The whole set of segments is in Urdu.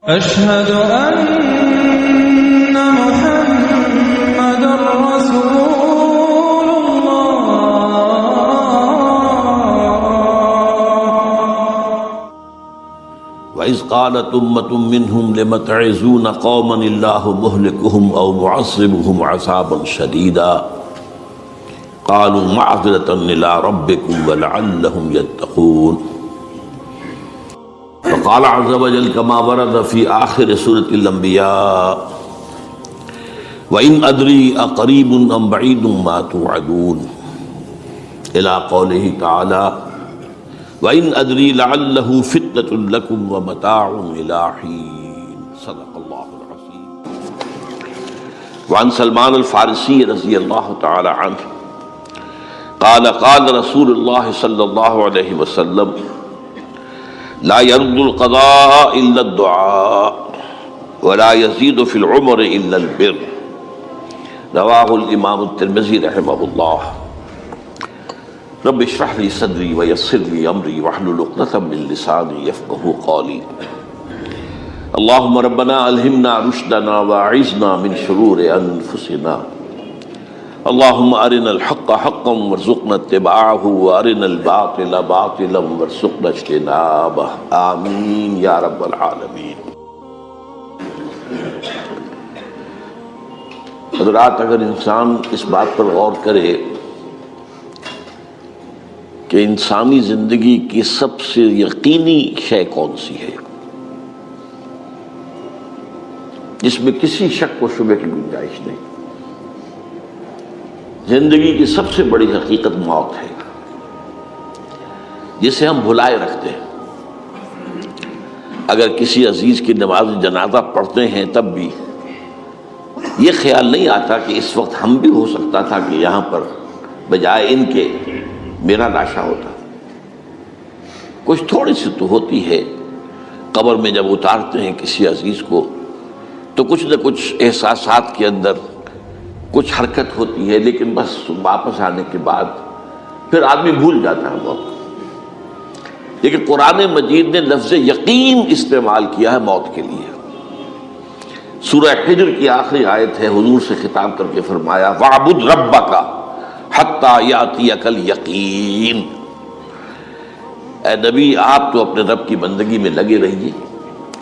أشهد أن محمد رسول الله. وإذ قالت أمة منهم لم تعظون قوما الله مهلكهم أو معذبهم عذابا شديدا قالوا معذرة إلى ربكم ولعلهم يتقون. فقال عز وجل كما ورد في آخر سورة الأنبياء وإن أدري أقريب أم بعيد ما توعدون إلى قوله تعالى وَإِنْ أَدْرِي لَعَلَّهُ فِتْنَةٌ لَكُمْ وَمَتَاعٌ إِلَى حِينٍ. صدق اللہ العظیم. وعن سلمان الفارسی رضی اللہ تعالی عنہ قال قال رسول اللہ صلی اللہ علیہ وسلم لا يرد القضاء إلا الدعاء ولا يزيد في العمر إلا البر. رواہ الامام الترمذی رحمہ اللہ. رب اشرح لي صدري ويسر لي امري واحلل عقدة من لساني يفقهوا قولي. اللهم ربنا الهمنا رشدنا واعذنا من شرور انفسنا. اللهم ارنا الحق حقا وارزقنا اتباعه وارنا الباطل باطلا وارزقنا اجتنابه. آمین یا رب العالمین. حضرات، اگر انسان اس بات پر غور کرے کہ انسانی زندگی کی سب سے یقینی شے کون سی ہے جس میں کسی شک و شبہ کی گنجائش نہیں، زندگی کی سب سے بڑی حقیقت موت ہے، جسے ہم بھلائے رکھتے ہیں. اگر کسی عزیز کی نماز جنازہ پڑھتے ہیں تب بھی یہ خیال نہیں آتا کہ اس وقت ہم بھی ہو سکتا تھا کہ یہاں پر بجائے ان کے میرا لاشا ہوتا. کچھ تھوڑی سی تو ہوتی ہے. قبر میں جب اتارتے ہیں کسی عزیز کو تو کچھ نہ کچھ احساسات کے اندر کچھ حرکت ہوتی ہے، لیکن بس واپس آنے کے بعد پھر آدمی بھول جاتا ہے موت. لیکن قرآن مجید نے لفظ یقین استعمال کیا ہے موت کے لیے. سورہ حجر کی آخری آیت ہے، حضور سے خطاب کر کے فرمایا وَاعْبُدْ رَبَّكَ حَتَّى يَأْتِيَكَ الْيَقِينُ. اے نبی، آپ تو اپنے رب کی بندگی میں لگے رہیے،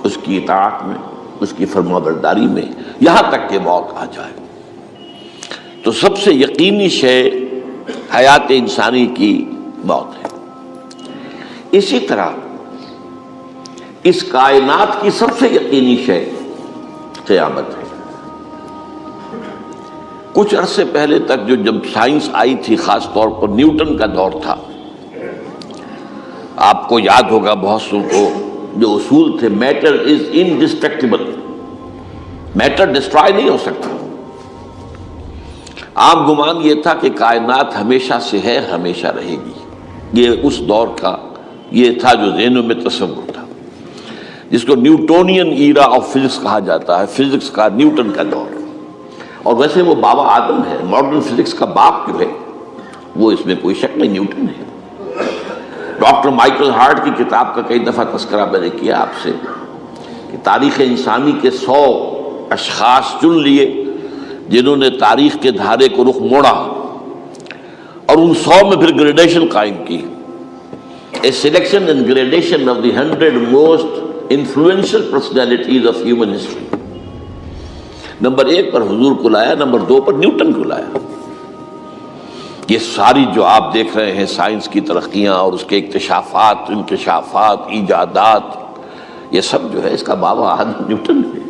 اس کی اطاعت میں، اس کی فرما برداری میں، یہاں تک کہ موت آ جائے. تو سب سے یقینی شے حیات انسانی کی موت ہے. اسی طرح اس کائنات کی سب سے یقینی شے قیامت ہے. کچھ عرصے پہلے تک جب سائنس آئی تھی، خاص طور پر نیوٹن کا دور تھا، آپ کو یاد ہوگا بہت سو کو جو اصول تھے، میٹر از انڈسٹرکٹیبل، میٹر ڈسٹرائے نہیں ہو سکتا. عام گمان یہ تھا کہ کائنات ہمیشہ سے ہے، ہمیشہ رہے گی. یہ اس دور کا یہ تھا جو ذہنوں میں تصور تھا، جس کو نیوٹونین ایرا آف فزکس کہا جاتا ہے، فزکس کا نیوٹن کا دور. اور ویسے وہ بابا آدم ہے، ماڈرن فزکس کا باپ جو ہے وہ اس میں کوئی شک نہیں، نیوٹن ہے. ڈاکٹر مائیکل ہارٹ کی کتاب کا کئی دفعہ تذکرہ میں نے کیا آپ سے کہ تاریخ انسانی کے 100 اشخاص چن لیے جنہوں نے تاریخ کے دھارے کو رخ موڑا، اور ان 100 میں پھر گریڈیشن قائم کی. A selection and gradation of the 100 most influential personalities of human history. Number 1 پر حضور کو لایا، نمبر 2 پر نیوٹن کو لایا. یہ ساری جو آپ دیکھ رہے ہیں سائنس کی ترقیاں اور اس کے اکتشافات، انکشافات، ایجادات، یہ سب جو ہے اس کا بابا آدم نیوٹن ہے.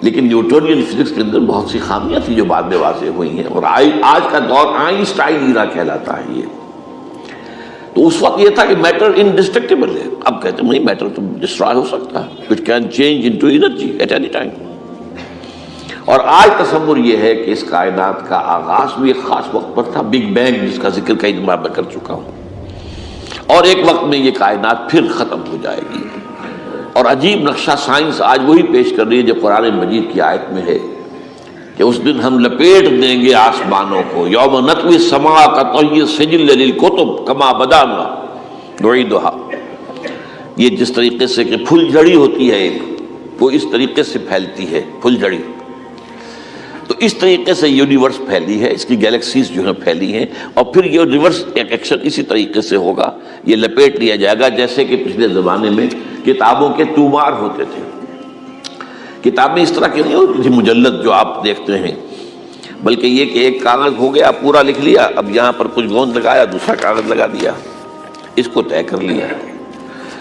لیکن نیوٹونین فزکس کے اندر بہت سی خامیاں تھیں جو بعد میں واضح ہوئی ہیں، اور آج کا دور آئنسٹائن ایرا کہلاتا ہے. یہ تو اس وقت یہ تھا کہ میٹر انڈسٹرکٹیبل ہے. اب کہتے ہیں نہیں، میٹر تو ڈسٹرائے ہو سکتا ہے، it can change into energy at any time. اور آج تصور یہ ہے کہ اس کائنات کا آغاز بھی ایک خاص وقت پر تھا، بگ بینگ، جس کا ذکر کئی دفعہ میں کر چکا ہوں، اور ایک وقت میں یہ کائنات پھر ختم ہو جائے گی. اور عجیب نقشہ سائنس آج وہی پیش کر رہی ہے جو قرآن مجید کی آیت میں ہے کہ اس دن ہم لپیٹ دیں گے آسمانوں کو، یوم نطوی السماء کطی السجل للکتب کما بدانا نعیدھا. یہ جس طریقے سے کہ پھل جھڑی ہوتی ہے ایک وہ اس طریقے سے پھیلتی ہے پھلجھڑی. تو اس طریقے سے یونیورس پھیلی ہے، اس کی گیلیکسیز جو ہیں پھیلی ہیں، اور پھر یہ ریورس ایکشن اسی طریقے سے ہوگا، یہ لپیٹ لیا جائے گا جیسے کہ پچھلے زمانے میں کتابوں کے تومار ہوتے تھے. کتابیں اس طرح کی نہیں ہوتی تھی مجلد جو آپ دیکھتے ہیں، بلکہ یہ کہ ایک کاغذ ہو گیا پورا لکھ لیا، اب یہاں پر کچھ گوند لگایا، دوسرا کاغذ لگا دیا، اس کو طے کر لیا،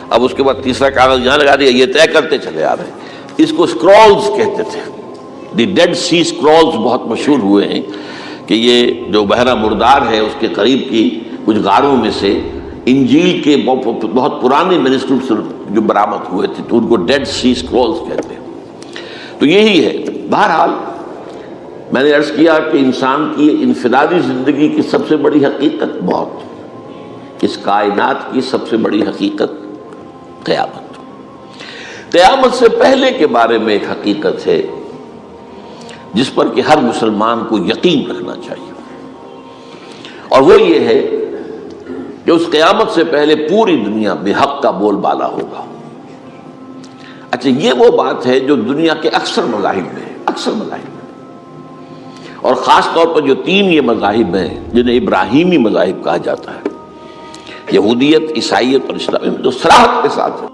اب اس کے بعد تیسرا کاغذ یہاں لگا دیا، یہ طے کرتے چلے آ رہے ہیں. اس کو اسکرولز کہتے تھے. دی ڈیڈ سی اسکرولز بہت مشہور ہوئے ہیں کہ یہ جو بحیرہ مردار ہے اس کے قریب کی کچھ غاروں میں سے انجیل کے بہت پرانے مینuscripts جو برآمد ہوئے تھے، تو ان کو ڈیڈ سی اسکرولز کہتے ہیں. تو یہی ہے. بہرحال میں نے عرض کیا کہ انسان کی انفرادی زندگی کی سب سے بڑی حقیقت موت، اس کائنات کی سب سے بڑی حقیقت قیامت. قیامت سے پہلے کے بارے میں ایک حقیقت ہے جس پر کہ ہر مسلمان کو یقین رکھنا چاہیے، اور وہ یہ ہے کہ اس قیامت سے پہلے پوری دنیا میں حق کا بول بالا ہوگا. اچھا، یہ وہ بات ہے جو دنیا کے اکثر مذاہب میں ہے، اکثر مذاہب میں، اور خاص طور پر جو 3 یہ مذاہب ہیں جنہیں ابراہیمی مذاہب کہا جاتا ہے، یہودیت، عیسائیت اور اسلام، جو صراحت کے ساتھ ہے.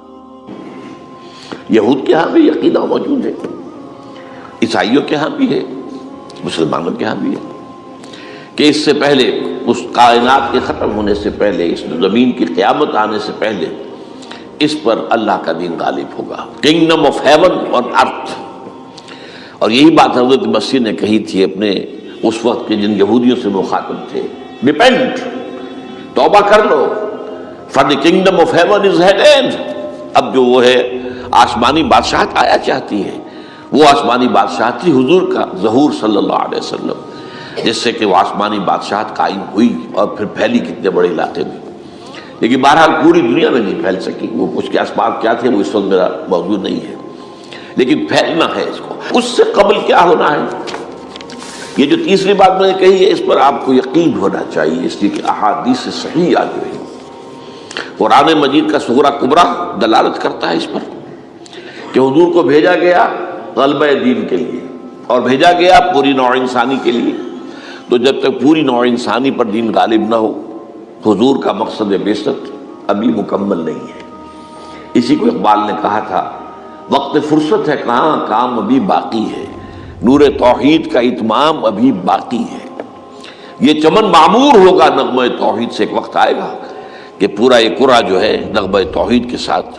یہود کے ہاں بھی عقیدہ موجود ہے، عیسائیوں کے ہاں بھی ہے، مسلمانوں کے ہاں بھی ہے کہ اس سے پہلے، اس کائنات کے ختم ہونے سے پہلے، اس زمین کی قیامت آنے سے پہلے اس پر اللہ کا دین غالب ہوگا. کنگڈم آف ہیون آن ارتھ. اور یہی بات حضرت مسیح نے کہی تھی اپنے اس وقت کے جن یہودیوں سے مخاطب تھے، ریپینٹ، توبہ کر لو، for the kingdom of heaven is at hand. اب جو وہ ہے آسمانی بادشاہت آیا چاہتی ہے، وہ آسمانی بادشاہت تھی حضور کا ظہور صلی اللہ علیہ وسلم، جس سے کہ وہ آسمانی بادشاہت قائم ہوئی اور پھر پھیلی کتنے بڑے علاقے میں. لیکن بہرحال پوری دنیا میں نہیں پھیل سکی. وہ اس کے اسباب کیا تھے وہ اس وقت میرا موجود نہیں ہے، لیکن پھیلنا ہے اس کو. اس سے قبل کیا ہونا ہے، یہ جو تیسری بات میں نے کہی ہے، اس پر آپ کو یقین ہونا چاہیے، اس لیے کہ احادیث صحیح آ گئی. قرآن مجید کا سورہ کبریٰ دلالت کرتا ہے اس پر کہ حضور کو بھیجا گیا غلبہ دین کے لیے، اور بھیجا گیا پوری نوع انسانی کے لیے. تو جب تک پوری نوع انسانی پر دین غالب نہ ہو، حضور کا مقصد بعثت ابھی مکمل نہیں ہے. اسی کو اقبال نے کہا تھا، وقت فرصت ہے کہاں، کام ابھی باقی ہے، نور توحید کا اتمام ابھی باقی ہے. یہ چمن معمور ہوگا نغمہ توحید سے، ایک وقت آئے گا کہ پورا یہ قرآن جو ہے نغمہ توحید کے ساتھ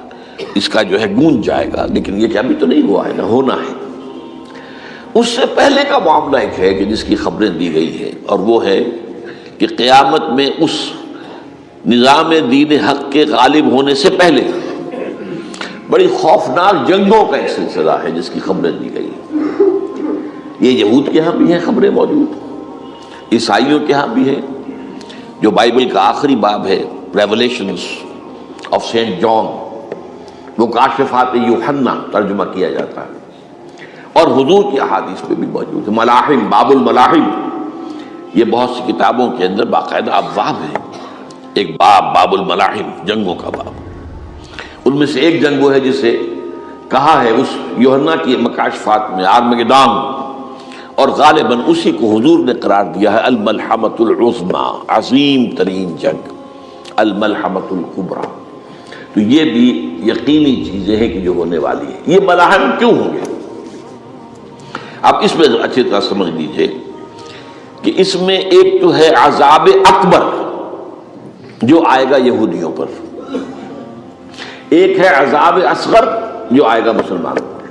اس کا جو ہے گونج جائے گا. لیکن یہ کہ ابھی تو نہیں ہوا ہے، نہ ہونا ہے. اس سے پہلے کا معاملہ ایک ہے کہ جس کی خبریں دی گئی ہے، اور وہ ہے کہ قیامت میں اس نظام دین حق کے غالب ہونے سے پہلے بڑی خوفناک جنگوں کا ایک سلسلہ ہے جس کی خبریں دی گئی. یہ یہود کے ہاں بھی ہیں خبریں موجود، عیسائیوں کے ہاں بھی ہے. جو بائبل کا آخری باب ہے، ریولیشنز آف سینٹ جان، وہ کاشفات یوحنا ترجمہ کیا جاتا ہے، اور حضور کی احادیث میں بھی موجود ہے. ملاحم، باب الملاحم، یہ بہت سی کتابوں کے اندر باقاعدہ ابواب ہیں. ایک باب، باب الملاحم، جنگوں کا باب. ان میں سے ایک جنگ وہ ہے جسے کہا ہے اس یوحنا کی مکاشفات میں آرمگدان، اور غالباً اسی کو حضور نے قرار دیا ہے الملحمۃ العظمی، عظیم ترین جنگ، الملحمۃ الکبریٰ. تو یہ بھی یقینی چیزیں ہیں کہ جو ہونے والی ہے. یہ ملاحم کیوں ہوں گے؟ آپ اس میں اچھی طرح سمجھ لیجئے کہ اس میں ایک تو ہے عذاب اکبر جو آئے گا یہودیوں پر، ایک ہے عذاب اصغر جو آئے گا مسلمانوں پر.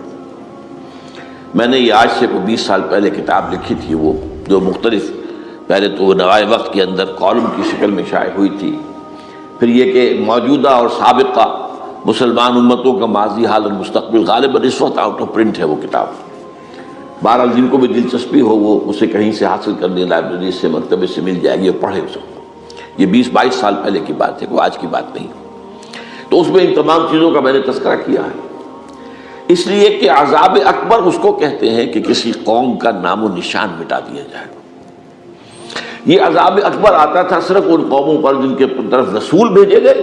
میں نے یہ آج سے 20 سال پہلے کتاب لکھی تھی، وہ جو مختلف، پہلے تو وہ نوائے وقت کے اندر کالم کی شکل میں شائع ہوئی تھی، پھر یہ کہ موجودہ اور سابقہ مسلمان امتوں کا ماضی، حال اور مستقبل. غالباً اس وقت آؤٹ آف پرنٹ ہے وہ کتاب. بہرحال جن کو بھی دلچسپی ہو وہ اسے کہیں سے حاصل کر لیں، لائبریری سے، مکتبے سے مل جائے گی اور پڑھے اس کو. یہ 20-22 سال پہلے کی بات ہے، وہ آج کی بات نہیں. تو اس میں ان تمام چیزوں کا میں نے تذکرہ کیا ہے، اس لیے کہ عذاب اکبر اس کو کہتے ہیں کہ کسی قوم کا نام و نشان مٹا دیا جائے. یہ عذاب اکبر آتا تھا صرف ان قوموں پر جن کے طرف رسول بھیجے گئے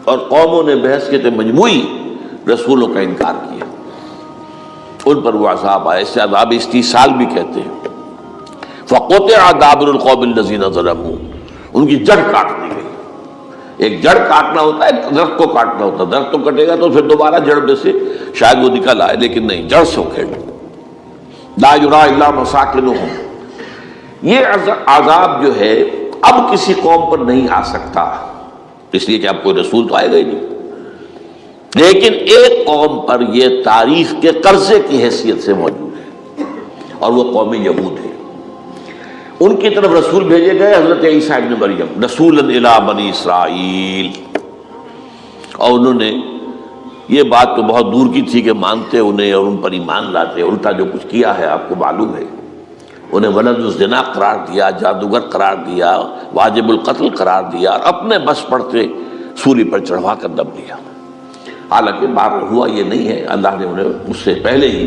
اور قوموں نے بحثیت مجموعی رسولوں کا انکار کیا. ان پر وہ عذاب آئے، اسے عذاب استیصال بھی کہتے ہیں۔ فقطع دابر القوم الذین ظلموا، ان کی جڑ کاٹ دی گئی۔ ایک جڑ کاٹنا ہوتا ہے، درخت کو کاٹنا ہوتا ہے، درخت تو کٹے گا تو پھر دوبارہ جڑ میں سے شاید وہ نکل آئے، لیکن نہیں، جڑ سے اکھیڑ۔ لا یرا الا مساکنہم، یہ عذاب جو ہے اب کسی قوم پر نہیں آ سکتا، اس لیے کہ اب کوئی رسول تو آئے گا ہی نہیں، لیکن ایک قوم پر یہ تاریخ کے قرضے کی حیثیت سے موجود ہے، اور وہ قوم یہود ہے۔ ان کی طرف رسول بھیجے گئے حضرت عیسیٰ ابن مریم، رسولا الی بنی اسرائیل، اور انہوں نے یہ بات تو بہت دور کی تھی کہ مانتے انہیں اور ان پر ایمان لاتے، الٹا جو کچھ کیا ہے آپ کو معلوم ہے، انہیں ولد الزنا قرار دیا، جادوگر قرار دیا، واجب القتل قرار دیا، اور اپنے بس پڑتے سولی پر چڑھوا کر دب دیا۔ حالانکہ بار ہوا یہ نہیں ہے، اللہ نے انہیں اس سے پہلے ہی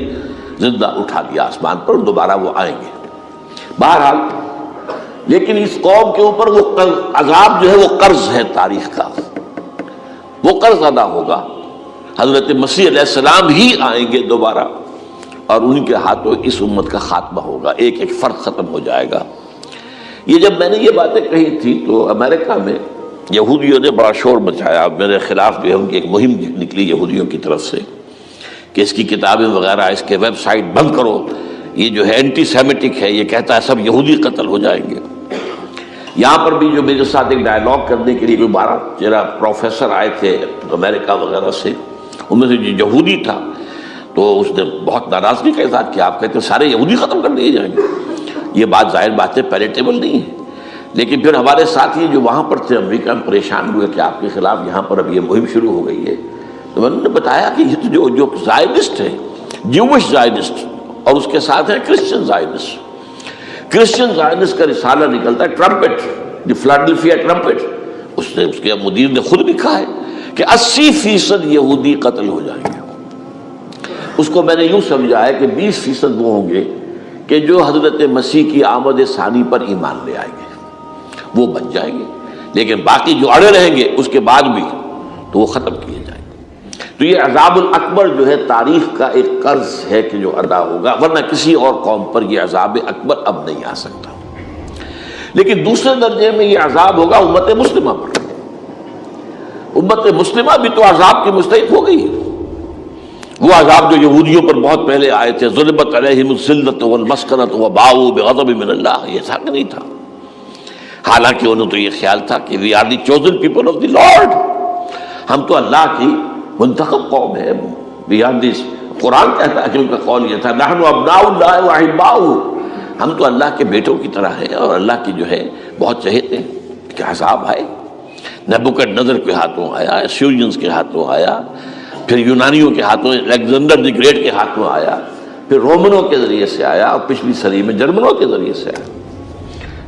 زندہ اٹھا دیا آسمان پر، دوبارہ وہ آئیں گے۔ بہرحال لیکن اس قوم کے اوپر وہ عذاب جو ہے وہ قرض ہے تاریخ کا، وہ قرض ادا ہوگا۔ حضرت مسیح علیہ السلام ہی آئیں گے دوبارہ، اور ان کے ہاتھوں اس امت کا خاتمہ ہوگا، ایک ایک فرد ختم ہو جائے گا۔ یہ جب میں نے یہ باتیں کہی تھی تو امریکہ میں یہودیوں نے بڑا شور مچایا، میرے خلاف جو ہے ان کی ایک مہم نکلی یہودیوں کی طرف سے کہ اس کی کتابیں وغیرہ، اس کے ویب سائٹ بند کرو، یہ جو ہے اینٹی سیمیٹک ہے، یہ کہتا ہے سب یہودی قتل ہو جائیں گے۔ یہاں پر بھی جو میرے ساتھ ایک ڈائلاگ کرنے کے لیے کوئی 12-13 پروفیسر آئے تھے امریکہ وغیرہ سے، ان میں سے جو یہودی تھا تو اس نے بہت ناراضگی کا اظہار کیا، آپ کہتے ہیں سارے یہودی ختم کر دیے جائیں گے، یہ بات ظاہر بات ہے پیلیٹیبل نہیں ہے۔ لیکن پھر ہمارے ساتھی جو وہاں پر تھے امریکہ میں پریشان ہوئے کہ آپ کے خلاف یہاں پر اب یہ مہم شروع ہو گئی ہے، تو میں نے بتایا کہ یہ تو جو زائنسٹ ہے، جیوش زائنسٹ، اور اس کے ساتھ ہے کرسچن زائنسٹ۔ کرسچن زائنسٹ کا رسالہ نکلتا ہے ٹرمپٹ، دی فلاڈلفیا ٹرمپٹ، اس کے مدیر نے خود لکھا ہے کہ 80% یہودی قتل ہو جائیں گے۔ اس کو میں نے یوں سمجھا ہے کہ 20% وہ ہوں گے کہ جو حضرت مسیح کی آمد ثانی پر ایمان لے آئیں گے، وہ بچ جائیں گے، لیکن باقی جو اڑے رہیں گے اس کے بعد بھی تو وہ ختم کیے جائیں گے۔ تو یہ عذاب الاکبر جو ہے تاریخ کا ایک قرض ہے کہ جو ادا ہوگا، ورنہ کسی اور قوم پر یہ عذاب اکبر اب نہیں آ سکتا۔ لیکن دوسرے درجے میں یہ عذاب ہوگا امت مسلمہ پر۔ امت مسلمہ بھی تو عذاب کی مستحق ہو گئی ہے۔ وہ عذاب جو یہودیوں پر بہت پہلے آئے تھے، ضربت علیہم الذلۃ والمسکنۃ وباؤوا بغضب من اللہ، یہ ایسا نہیں تھا۔ حالانکہ انہوں تو یہ خیال تھا کہ we are the chosen people of the lord, ہم تو اللہ کی منتخب قوم ہے، وی آر دی، قرآن کہتا ہے کہ ان کا قول یہ تھا نحن ابناء اللہ واحباؤہ، ہم تو اللہ کے بیٹوں کی طرح ہیں اور اللہ کی جو ہے بہت چہیتے ہیں۔ کہ عذاب آئے، نبوکدنضر کے ہاتھوں آیا، اسیرینز کے ہاتھوں آیا، پھر یونانیوں کے ہاتھوں، الیگزینڈر دی گریٹ کے ہاتھوں آیا، پھر رومنوں کے ذریعے سے آیا، اور پچھلی صدی میں جرمنوں کے ذریعے سے آیا۔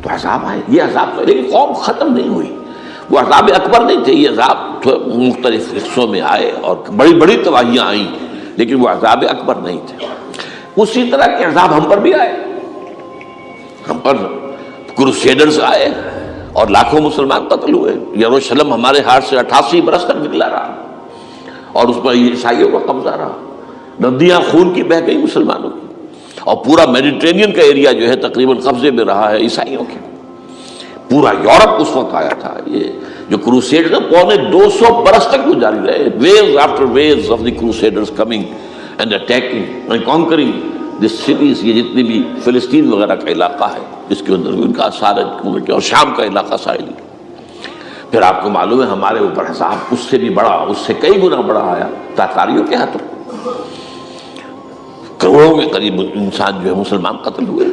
تو عذاب آئے، یہ عذاب تو، لیکن قوم ختم نہیں ہوئی۔ وہ عذاب اکبر نہیں تھے، یہ عذاب مختلف حصوں میں آئے اور بڑی بڑی تباہیاں آئیں، لیکن وہ عذاب اکبر نہیں تھے۔ اسی طرح کے عذاب ہم پر بھی آئے، ہم پر کروسیڈرز آئے اور لاکھوں مسلمان قتل ہوئے۔ یروشلم ہمارے ہاتھ سے 88 برس تک نکلا رہا، اور اس پر عیسائیوں کا قبضہ رہا، ندیاں خون کی بہہ گئی مسلمانوں کی، اور پورا میڈیٹرینین کا ایریا جو ہے تقریباً قبضے میں رہا ہے عیسائیوں کے۔ پورا یورپ اس وقت آیا تھا۔ یہ جو کروسیڈ تھے 250 برس تک وہ جاری رہے، waves after waves of the crusaders coming and attacking and conquering the cities. یہ جتنی بھی فلسطین وغیرہ کا علاقہ ہے جس کے اندر ان کا سارا، اور شام کا علاقہ ساحلی۔ پھر آپ کو معلوم ہے ہمارے اوپر حساب اس سے بھی بڑا، اس سے کئی گنا بڑا آیا تاتاریوں کے ہاتھوں، کروڑوں کے قریب انسان جو ہے مسلمان قتل ہوئے۔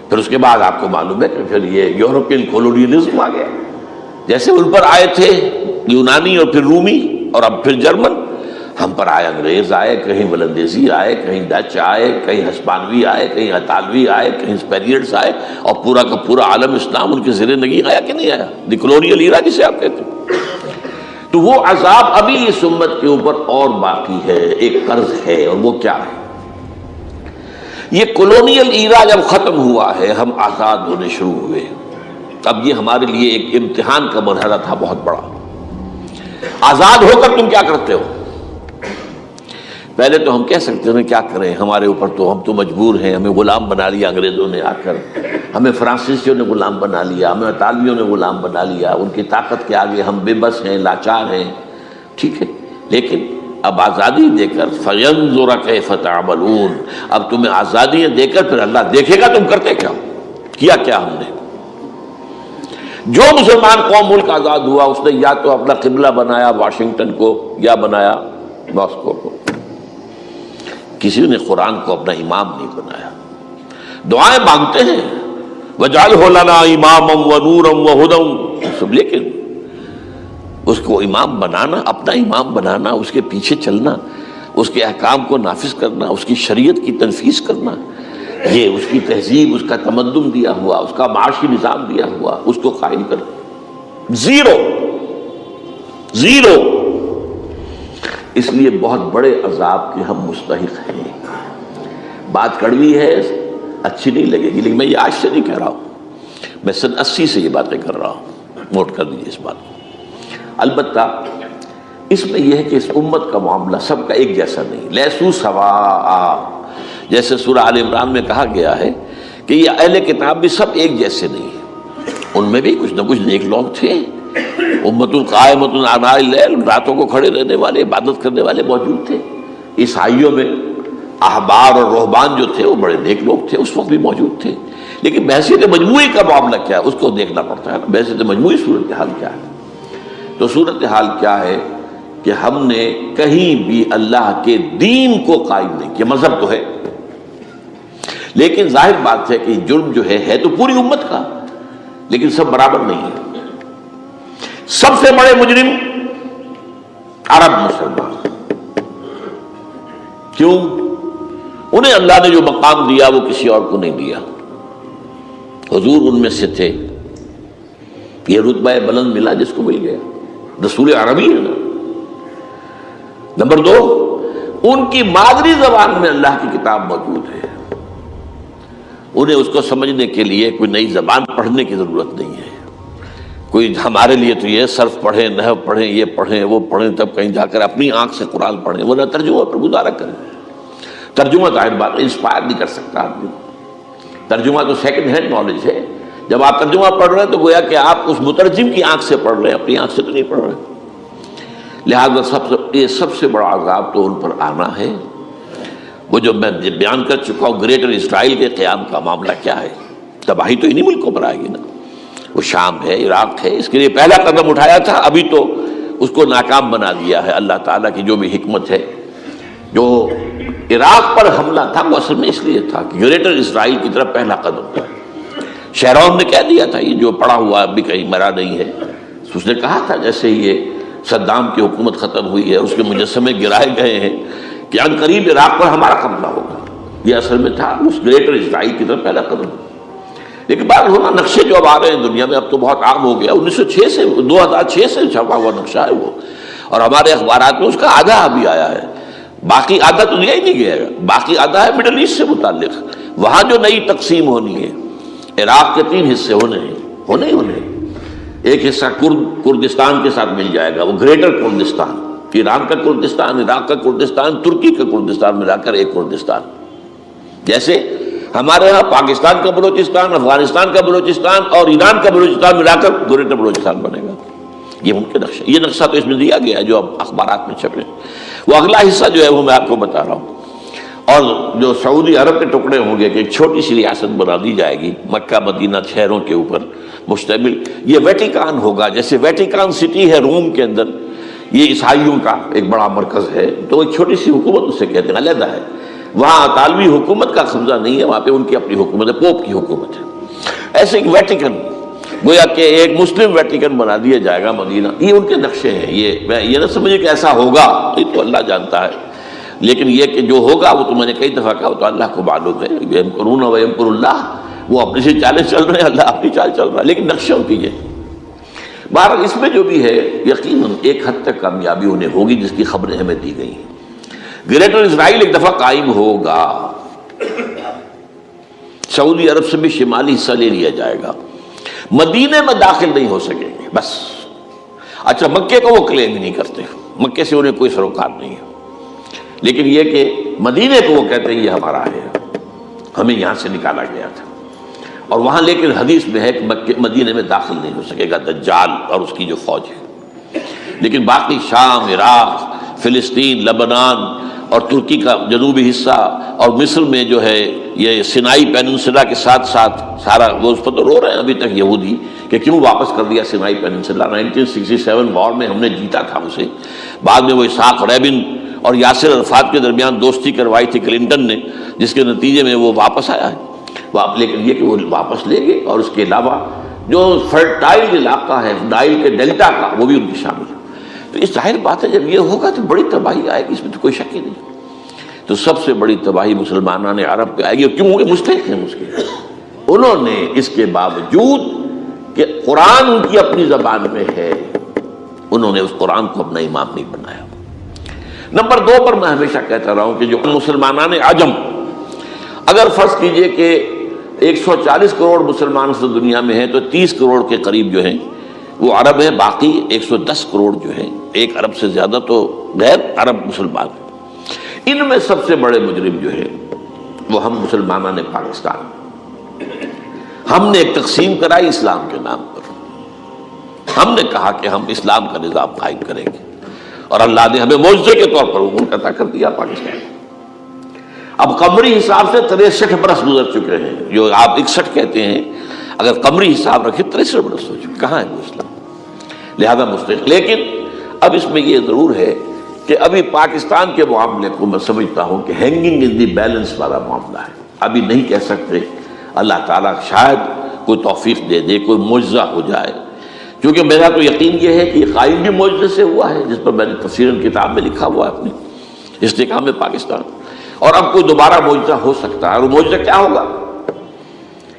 پھر اس کے بعد آپ کو معلوم ہے کہ پھر یہ یورپین کولونیلزم آ گیا، جیسے ان پر آئے تھے یونانی اور پھر رومی اور اب پھر جرمن، ہم پر آئے انگریز آئے، کہیں ولندیزی آئے، کہیں ڈچ آئے، کہیں ہسپانوی آئے، کہیں اطالوی آئے، کہیں اسپینیئرز آئے، اور پورا کا پورا عالم اسلام ان کے زیر نگین آیا کہ نہیں آیا، دی کلونیل ایرا جسے آپ کہتے ہیں۔ تو وہ عذاب ابھی اس امت کے اوپر اور باقی ہے، ایک قرض ہے، اور وہ کیا ہے؟ یہ کلونیل ایرا جب ختم ہوا ہے، ہم آزاد ہونے شروع ہوئے، اب یہ ہمارے لیے ایک امتحان کا مرحلہ تھا بہت بڑا۔ آزاد ہو کر تم کیا کرتے ہو؟ پہلے تو ہم کہہ سکتے ہیں کیا کریں، ہمارے اوپر تو ہم تو مجبور ہیں، ہمیں غلام بنا لیا انگریزوں نے آ کر، ہمیں فرانسیسیوں نے غلام بنا لیا، ہمیں اطالویوں نے غلام بنا لیا، ان کی طاقت کے آگے ہم بے بس ہیں، لاچار ہیں. ٹھیک ہے، لیکن اب آزادی دے کر فَيَنْظُرَ كَيْفَ تَعْمَلُونَ، اب تمہیں آزادیاں دے کر پھر اللہ دیکھے گا تم کرتے کیا ہم نے. جو مسلمان قوم ملک آزاد ہوا اس نے یا تو اپنا قبلہ بنایا واشنگٹن کو یا بنایا ماسکو کو، کسی نے قرآن کو اپنا امام نہیں بنایا. دعائیں مانگتے ہیں وَجَعَلْهُ لَنَا إِمَامًا وَنُورًا وَهُدًى، لیکن اس کو امام بنانا، اپنا امام بنانا، اس کے پیچھے چلنا، اس کے احکام کو نافذ کرنا، اس کی شریعت کی تنفیذ کرنا، یہ اس کی تہذیب، اس کا تمدن دیا ہوا، اس کا معاشی نظام دیا ہوا، اس کو قائم کرنا، زیرو. اس لیے بہت بڑے عذاب کے ہم مستحق ہیں. بات کڑوی ہے، اچھی نہیں لگے گی، لیکن میں یہ آج سے نہیں کہہ رہا ہوں، میں سن 80 سے یہ باتیں کر رہا ہوں. نوٹ کر دیجیے اس بات کو. البتہ اس میں یہ ہے کہ اس امت کا معاملہ سب کا ایک جیسا نہیں، لیسو سواء، جیسے سورہ آل عمران میں کہا گیا ہے کہ یہ اہل کتاب بھی سب ایک جیسے نہیں ہیں، ان میں بھی کچھ نہ کچھ نیک لوگ تھے. امت القائمۃ آناء اللیل، راتوں کو کھڑے رہنے والے، عبادت کرنے والے موجود تھے. عیسائیوں میں احبار اور رہبان جو تھے وہ بڑے نیک لوگ تھے، اس وقت بھی موجود تھے. لیکن بحثیت مجموعی کا معاملہ کیا ہے اس کو دیکھنا پڑتا ہے نا، بحثیت مجموعی صورتحال کیا ہے. تو صورتحال کیا ہے کہ ہم نے کہیں بھی اللہ کے دین کو قائم نہیں کیا. مذہب تو ہے، لیکن ظاہر بات ہے کہ جرم جو ہے تو پوری امت کا، لیکن سب برابر نہیں ہے. سب سے بڑے مجرم عرب مسلمان. کیوں؟ انہیں اللہ نے جو مقام دیا وہ کسی اور کو نہیں دیا. حضور ان میں سے تھے، یہ رتبہ بلند ملا جس کو مل گیا، رسول عربی ہے نا. نمبر 2، ان کی مادری زبان میں اللہ کی کتاب موجود ہے، انہیں اس کو سمجھنے کے لیے کوئی نئی زبان پڑھنے کی ضرورت نہیں ہے. کوئی ہمارے لیے تو یہ صرف پڑھیں، نحو پڑھیں، یہ پڑھیں، وہ پڑھیں، تب کہیں جا کر اپنی آنکھ سے قرآن پڑھیں، وہ نہ ترجمہ پر گزارا کریں. ترجمہ ظاہر بات ہے انسپائر نہیں کر سکتا آدمی. ترجمہ تو سیکنڈ ہینڈ نالج ہے. جب آپ ترجمہ پڑھ رہے ہیں تو گویا کہ آپ اس مترجم کی آنکھ سے پڑھ رہے ہیں، اپنی آنکھ سے تو نہیں پڑھ رہے. لہذا یہ سب سے بڑا عذاب تو ان پر آنا ہے. وہ جو میں بیان کر چکا ہوں گریٹر اسرائیل کے قیام کا معاملہ کیا ہے، تباہی تو انہی ملکوں پر آئے گی نا. وہ شام ہے، عراق ہے، اس کے لیے پہلا قدم اٹھایا تھا، ابھی تو اس کو ناکام بنا دیا ہے. اللہ تعالیٰ کی جو بھی حکمت ہے. جو عراق پر حملہ تھا وہ اصل میں اس لیے تھا کہ گریٹر اسرائیل کی طرف پہلا قدم تھا. شیرون نے کہہ دیا تھا، یہ جو پڑا ہوا ابھی کہیں مرا نہیں ہے، اس نے کہا تھا جیسے یہ صدام کی حکومت ختم ہوئی ہے، اس کے مجسمے گرائے گئے ہیں کہ ان قریب عراق پر ہمارا قبضہ ہوگا. یہ اصل میں تھا اس گریٹر اسرائیل کی طرف پہلا قدم. لیکن بات ہونا نقشے جو اب آ رہے ہیں دنیا میں، اب تو بہت عام ہو گیا. 1906 سے 2006 سے چھپا ہوا نقشہ ہے وہ، اور ہمارے اخبارات میں اس کا آدھا ابھی آیا ہے. باقی آدھا تو دیا ہی نہیں گیا ہے، باقی آدھا ہے مڈل ایسٹ سے متعلق. وہاں جو نئی تقسیم ہونی ہے، عراق کے 3 حصے ہونے. ایک حصہ کردستان کے ساتھ مل جائے گا، وہ گریٹر کردستان، ایران کا کردستان، عراق کا کردستان، ترکی کا کردستان ملا کر ایک کردستان. جیسے ہمارے ہاں پاکستان کا بلوچستان، افغانستان کا بلوچستان اور ایران کا بلوچستان ملا کر گریٹر بلوچستان بنے گا. یہ ان کے نقشہ، یہ نقشہ تو اس میں دیا گیا ہے جو اب اخبارات میں چھپے. وہ اگلا حصہ جو ہے وہ میں آپ کو بتا رہا ہوں. اور جو سعودی عرب کے ٹکڑے ہوں گے کہ ایک چھوٹی سی ریاست بنا دی جائے گی مکہ مدینہ شہروں کے اوپر مشتمل. یہ ویٹیکان ہوگا، جیسے ویٹیکان سٹی ہے روم کے اندر، یہ عیسائیوں کا ایک بڑا مرکز ہے. تو ایک چھوٹی سی حکومت اسے کہتے ہیں، علیحدہ ہے. وہاں اطالوی حکومت کا قبضہ نہیں ہے، وہاں پہ ان کی اپنی حکومت ہے، پوپ کی حکومت ہے. ایسے ایک ویٹیکن، گویا کہ ایک مسلم ویٹیکن بنا دیا جائے گا مدینہ. یہ ان کے نقشے ہیں. یہ نہ سمجھے کہ ایسا ہوگا، یہ تو اللہ جانتا ہے. لیکن یہ کہ جو ہوگا وہ تو میں نے کئی دفعہ کہا، تو اللہ کو معلوم ہے. یمکرون ویمکر اللہ، وہ اپنی سے چالیں چل رہے ہیں، اللہ اپنی چال چل رہا ہے. لیکن نقشوں کی یہ بہرحال اس میں جو بھی ہے یقیناً ایک حد تک کامیابی انہیں ہوگی جس کی خبریں ہمیں دی گئی ہیں. گریٹر اسرائیل ایک دفعہ قائم ہوگا، سعودی عرب سے بھی شمالی حصہ لے لیا جائے گا، مدینے میں داخل نہیں ہو سکیں گے بس. اچھا مکے کو وہ کلیم نہیں کرتے، مکے سے انہیں کوئی سروکار نہیں ہے. لیکن یہ کہ مدینے کو وہ کہتے ہیں یہ ہمارا ہے، ہمیں یہاں سے نکالا گیا تھا، اور وہاں لیکن حدیث میں ہے کہ مدینے میں داخل نہیں ہو سکے گا دجال اور اس کی جو فوج ہے، لیکن باقی شام، عراق، فلسطین، لبنان اور ترکی کا جنوبی حصہ اور مصر میں جو ہے یہ سینائی پیننسلا کے ساتھ ساتھ سارا، وہ اس پر تو رو رہے ہیں ابھی تک یہودی کہ کیوں واپس کر دیا سینائی پیننسلا، 1967 وار میں ہم نے جیتا تھا اسے، بعد میں وہ اسحاق ریبن اور یاسر عرفات کے درمیان دوستی کروائی تھی کلنٹن نے، جس کے نتیجے میں وہ واپس آیا ہے، لیکن یہ کہ وہ واپس لے گئے، اور اس کے علاوہ جو فرٹائل علاقہ ہے نائل کے ڈیلٹا کا وہ بھی ان کی شامل ہے۔ تو اس ظاہر بات ہے جب یہ ہوگا تو بڑی تباہی آئے گی، اس میں تو کوئی شک ہی نہیں۔ تو سب سے بڑی تباہی مسلمانان عرب پہ آئے گی، کیوں کہ مستحق ہیں اس کے، انہوں نے اس کے باوجود کہ قرآن ان کی اپنی زبان میں ہے، انہوں نے اس قرآن کو اپنا امام نہیں بنایا۔ نمبر 2 پر میں ہمیشہ کہتا رہا ہوں کہ جو مسلمانان عجم، اگر فرض کیجئے کہ 140 کروڑ مسلمان اس دنیا میں ہیں تو 30 کروڑ کے قریب جو ہیں وہ عرب ہیں، باقی 110 کروڑ جو ہیں، 1 ارب سے زیادہ تو غیر عرب مسلمان ہیں۔ ان میں سب سے بڑے مجرم جو ہیں وہ ہم مسلمانوں نے پاکستان، ہم نے ایک تقسیم کرائی اسلام کے نام پر، ہم نے کہا کہ ہم اسلام کا نظام قائم کریں گے، اور اللہ نے ہمیں معجزے کے طور پر ملک عطا کر دیا پاکستان۔ اب قمری حساب سے 63 برس گزر چکے ہیں، جو آپ 61 کہتے ہیں، اگر قمری حساب رکھے 63 برس ہو چکے، کہاں ہے وہ اسلام؟ لہذا مستحق۔ لیکن اب اس میں یہ ضرور ہے کہ ابھی پاکستان کے معاملے کو میں سمجھتا ہوں کہ ہینگنگ ان دی بیلنس والا معاملہ ہے، ابھی نہیں کہہ سکتے، اللہ تعالیٰ شاید کوئی توفیق دے دے، کوئی معجزہ ہو جائے، کیونکہ میرا تو یقین یہ ہے کہ یہ قائم بھی معجزے سے ہوا ہے، جس پر میں نے تفسیر کتاب میں لکھا ہوا ہے اپنی استحکام پاکستان، اور اب کوئی دوبارہ معجزہ ہو سکتا ہے، اور معجزہ کیا ہوگا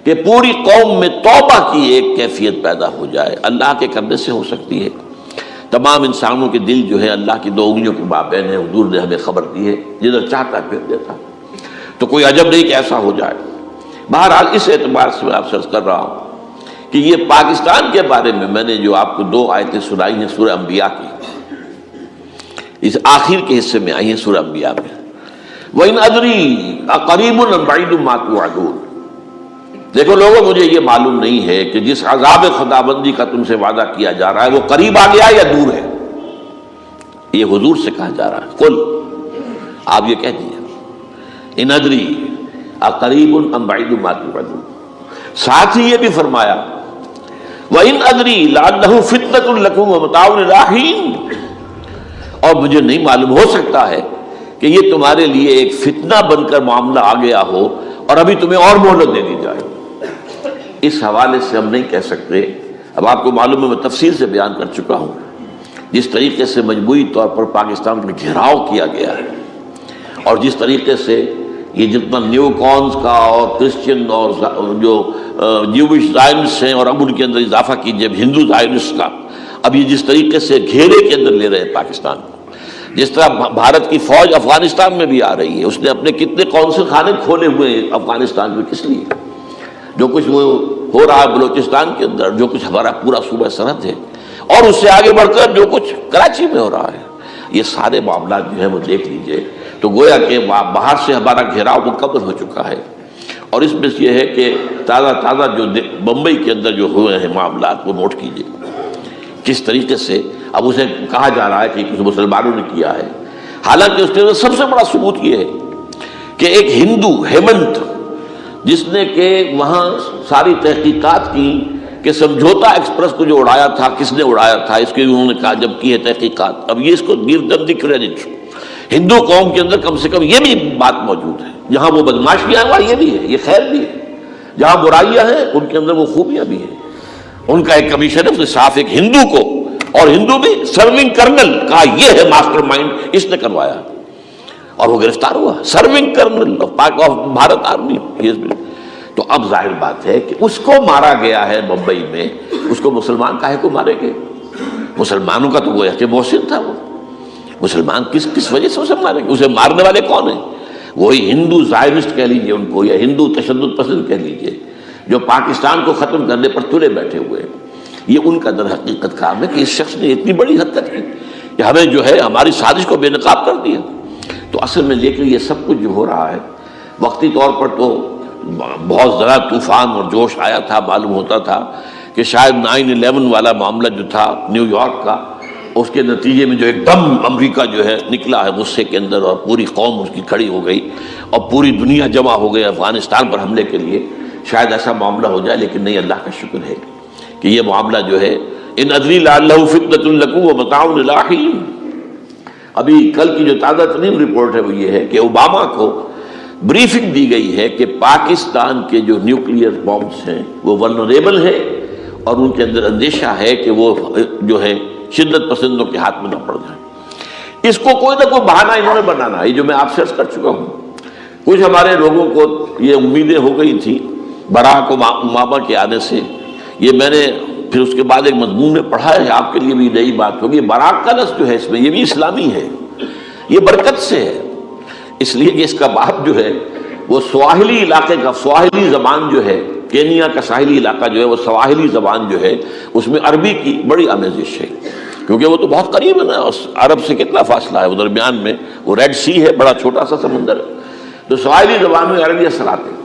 کہ پوری قوم میں توبہ کی ایک کیفیت پیدا ہو جائے، اللہ کے کرنے سے ہو سکتی ہے۔ تمام انسانوں کے دل جو ہے اللہ کی 2 انگلیوں کے مابین ہے، حضور نے ہمیں خبر دی ہے، جدھر چاہتا ہے پھر دیتا، تو کوئی عجب نہیں کہ ایسا ہو جائے۔ بہرحال اس اعتبار سے میں آپ سے عرض کر رہا ہوں کہ یہ پاکستان کے بارے میں نے جو آپ کو 2 آیتیں سنائی ہیں سورہ انبیاء کی، اس آخر کے حصے میں آئی ہیں سورہ انبیاء میں، وَإِنْ أَدْرِي أَقَرِيبٌ أَمْ بَعِيدٌ مَا تُوعَدُونَ۔ دیکھو لوگوں، مجھے یہ معلوم نہیں ہے کہ جس عذاب خداوندی کا تم سے وعدہ کیا جا رہا ہے وہ قریب آ گیا یا دور ہے، یہ حضور سے کہا جا رہا ہے، قل، آپ یہ کہہ دیجیے، إِنْ أَدْرِي أَقَرِيبٌ أَمْ بَعِيدٌ مَا تُوعَدُونَ۔ ساتھ ہی یہ بھی فرمایا وَإِنْ أَدْرِي لَعَلَّهُ فِتْنَةٌ لَكُمْ وَمَتَاعٌ إِلَىٰ حِينٍ، اور مجھے نہیں معلوم، ہو سکتا ہے کہ یہ تمہارے لیے ایک فتنہ بن کر معاملہ آ گیا ہو اور ابھی تمہیں اور مہلت دے دی جائے۔ اس حوالے سے ہم نہیں کہہ سکتے، اب آپ کو معلوم ہے میں تفصیل سے بیان کر چکا ہوں جس طریقے سے مجموعی طور پر پاکستان میں گھیراؤ کیا گیا ہے، اور جس طریقے سے یہ جتنا نیو کونز کا اور کرسچن اور جو جیوش زائنسٹ ہیں، اور اب ان کے اندر اضافہ کیجیے ہندو زائنسٹ کا، اب یہ جس طریقے سے گھیرے کے اندر لے رہے ہیں پاکستان کو، جس طرح بھارت کی فوج افغانستان میں بھی آ رہی ہے، اس نے اپنے کتنے قونصل خانے کھولے ہوئے ہیں افغانستان میں، کس لیے؟ جو کچھ وہ ہو رہا ہے بلوچستان کے اندر، جو کچھ ہمارا پورا صوبہ سرحد ہے، اور اس سے آگے بڑھ کر جو کچھ کراچی میں ہو رہا ہے، یہ سارے معاملات جو ہیں وہ دیکھ لیجئے تو گویا کہ باہر سے ہمارا گھیراؤ مکمل ہو چکا ہے، اور اس میں یہ ہے کہ تازہ جو بمبئی کے اندر جو ہوئے ہیں معاملات وہ نوٹ کیجئے کس طریقے سے اب اسے کہا جا رہا ہے کہ کچھ مسلمانوں نے کیا ہے، حالانکہ اس کے سب سے بڑا ثبوت یہ ہے کہ ایک ہندو ہیمنت، جس نے کہ وہاں ساری تحقیقات کی کہ سمجھوتا ایکسپریس کو جو اڑایا تھا کس نے اڑایا تھا، اس کے انہوں نے کہا جب کی ہے تحقیقات، اب یہ اس کو گیو دم دی کریڈٹ، ہندو قوم کے اندر کم سے کم یہ بھی بات موجود ہے، جہاں وہ بدماشیاں ہیں وہاں یہ بھی ہے، یہ خیر بھی ہے، جہاں برائیاں ہیں ان کے اندر وہ خوبیاں بھی ہیں۔ ان کا ایک کمیشن ہے، اس نے صاف ایک ہندو کو، اور ہندو بھی سرونگ کرنل کہا یہ ہے ماسٹر مائنڈ، اس نے کروایا، اور وہ گرفتار ہوا، serving kernel of Bharat army. تو اب ظاہر بات ہے کہ اس کو مارا گیا ہے ممبئی میں، اس کو مسلمان کاہے کو مارے گئے؟ مسلمانوں کا تو وہ کہ محسن تھا، وہ مسلمان کس وجہ سے اسے مارے گئے؟ اسے مارنے والے کون ہیں؟ وہی ہندو زائنسٹ کہہ لیجئے ان کو، یا ہندو تشدد پسند کہہ لیجئے، جو پاکستان کو ختم کرنے پر تلے بیٹھے ہوئے ہیں۔ یہ ان کا در حقیقت کام ہے کہ اس شخص نے اتنی بڑی حد تک کی کہ ہمیں جو ہے ہماری سازش کو بے نقاب کر دیا۔ تو اصل میں لیکن یہ سب کچھ جو ہو رہا ہے وقتی طور پر تو بہت زیادہ طوفان اور جوش آیا تھا، معلوم ہوتا تھا کہ شاید 9/11 والا معاملہ جو تھا نیو یارک کا، اس کے نتیجے میں جو ایک دم امریکہ جو ہے نکلا ہے غصے کے اندر، اور پوری قوم اس کی کھڑی ہو گئی اور پوری دنیا جمع ہو گئی افغانستان پر حملے کے لیے، شاید ایسا معاملہ ہو جائے. لیکن نہیں، اللہ کا شکر ہے کہ یہ معاملہ جو ہے ان ادری لعلہ فتنۃ لکم ومتاع الی حین. ابھی کل کی جو تازہ ترین رپورٹ ہے وہ یہ ہے کہ اوباما کو بریفنگ دی گئی ہے کہ پاکستان کے جو نیوکلیئر بامز ہیں وہ ولنریبل ہے، اور ان کے اندر اندیشہ ہے کہ وہ جو ہے شدت پسندوں کے ہاتھ میں نہ پڑ جائیں. اس کو کوئی نہ کوئی بہانہ انہوں نے بنانا ہے. یہ جو میں آپ سے عرض کر چکا ہوں، کچھ ہمارے لوگوں کو یہ امیدیں ہو گئی تھی براک اوباما کے آنے سے. یہ میں نے پھر اس کے بعد ایک مضمون میں پڑھا ہے، آپ کے لیے بھی نئی بات ہوگی. براک کا لفظ جو ہے اس میں یہ بھی اسلامی ہے، یہ برکت سے ہے، اس لیے کہ اس کا باپ جو ہے وہ سواحلی علاقے کا، سواحلی زبان جو ہے کینیا کا ساحلی علاقہ جو ہے وہ سواحلی زبان جو ہے اس میں عربی کی بڑی آمیزش ہے، کیونکہ وہ تو بہت قریب ہے نا، عرب سے کتنا فاصلہ ہے، وہ درمیان میں وہ ریڈ سی ہے، بڑا چھوٹا سا سمندر ہے، تو سواحلی زبان میں عربی اثرات ہیں.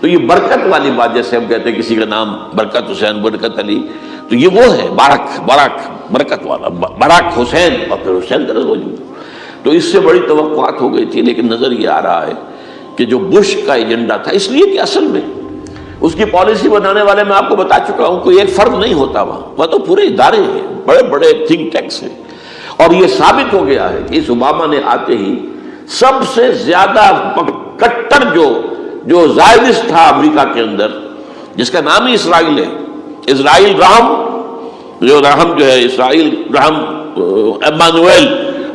تو یہ برکت والی بات، جیسے ہم کہتے ہیں کسی کا نام برکت حسین، برکت علی، تو یہ وہ ہے بارک برکت والا، براک حسین اور پھر حسین درج موجود. تو اس سے بڑی توقعات ہو گئی تھی، لیکن نظر یہ آ رہا ہے کہ جو بش کا ایجنڈا تھا، اس لیے کہ اصل میں اس کی پالیسی بنانے والے میں آپ کو بتا چکا ہوں کوئی ایک فرد نہیں ہوتا، وہاں تو پورے ادارے ہیں، بڑے بڑے تھنک ٹینکس ہیں. اور یہ ثابت ہو گیا ہے کہ اس اوباما نے آتے ہی سب سے زیادہ کٹر جو زائدست تھا امریکہ کے اندر، جس کا نام ہی اسرائیل ہے، اسرائیل رحم جو ہے اسرائیل رحم ایمانویل،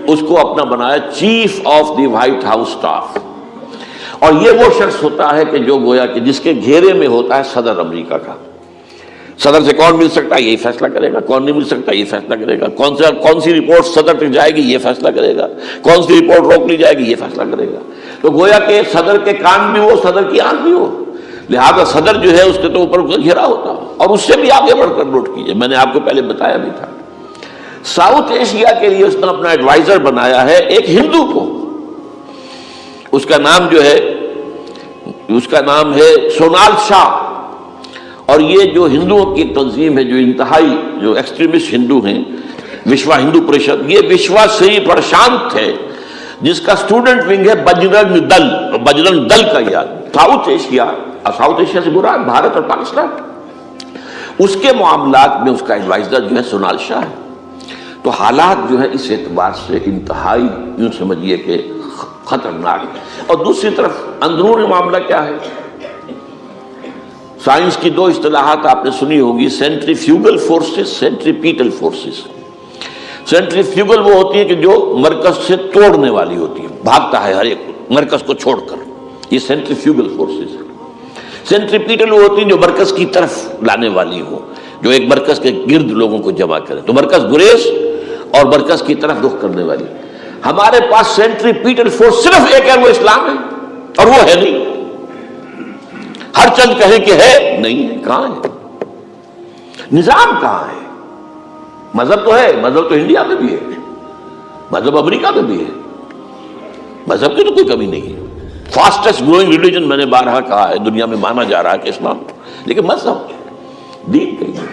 اس کو اپنا بنایا chief of the white house staff. اور یہ وہ شخص ہوتا ہے کہ جو گویا کہ جس کے گھیرے میں ہوتا ہے صدر امریکہ کا. صدر سے کون مل سکتا ہے یہی فیصلہ کرے گا، کون نہیں مل سکتا یہ فیصلہ کرے گا، کون سی رپورٹ صدر تک جائے گی یہ فیصلہ کرے گا، کون سی رپورٹ روک لی جائے گی یہ فیصلہ کرے گا. تو گویا کہ صدر کے کان بھی ہو، صدر کی آنکھ بھی ہو، لہذا صدر جو ہے اس کے تو اوپر گھیرا ہوتا. اور اس سے بھی آگے بڑھ کر نوٹ کیجیے، میں نے آپ کو پہلے بتایا بھی تھا، ساؤتھ ایشیا کے لیے اس نے اپنا ایڈوائزر بنایا ہے ایک ہندو کو. اس کا نام ہے سونال شاہ. اور یہ جو ہندوؤں کی تنظیم ہے، جو انتہائی جو ایکسٹریمسٹ ہندو ہیں، وشوا ہندو پریشد، یہ وشوا سری پرشانت ہے جس کا اسٹوڈنٹ ونگ ہے بجرنگ دل کا. یاد ساؤتھ ایشیا سے مراد بھارت اور پاکستان، اس کے معاملات میں اس کا ایڈوائزر جو ہے سونال شاہ ہے. تو حالات جو ہے اس اعتبار سے انتہائی یوں سمجھیے کہ خطرناک. اور دوسری طرف اندرون معاملہ کیا ہے؟ سائنس کی دو اصطلاحات آپ نے سنی ہوگی، centrifugal forces, centripetal forces. Centrifugal وہ ہوتی ہے کہ جو مرکز سے توڑنے والی ہوتی ہے، بھاگتا ہے ہر ایک مرکز کو چھوڑ کر، یہ سینٹریفیوگل فورسز. سینٹریپیٹل وہ ہوتی ہیں جو مرکز کی طرف لانے والی ہو، جو ایک مرکز کے گرد لوگوں کو جمع کرے. تو مرکز گریز اور مرکز کی طرف رخ کرنے والی. ہمارے پاس سینٹریپیٹل فورس صرف ایک ہے، وہ اسلام ہے، اور وہ ہے نہیں. ہر چند کہیں کہ ہے، نہیں ہے. کہاں ہے نظام؟ کہاں ہے مذہب؟ تو ہے، مذہب تو انڈیا میں بھی ہے، مذہب امریکہ میں بھی ہے، مذہب کی تو کوئی کمی نہیں ہے. فاسٹسٹ گروئنگ ریلیجن میں نے بارہا کہا ہے دنیا میں مانا جا رہا ہے کہ اسلام، لیکن مذہب دین کہیں.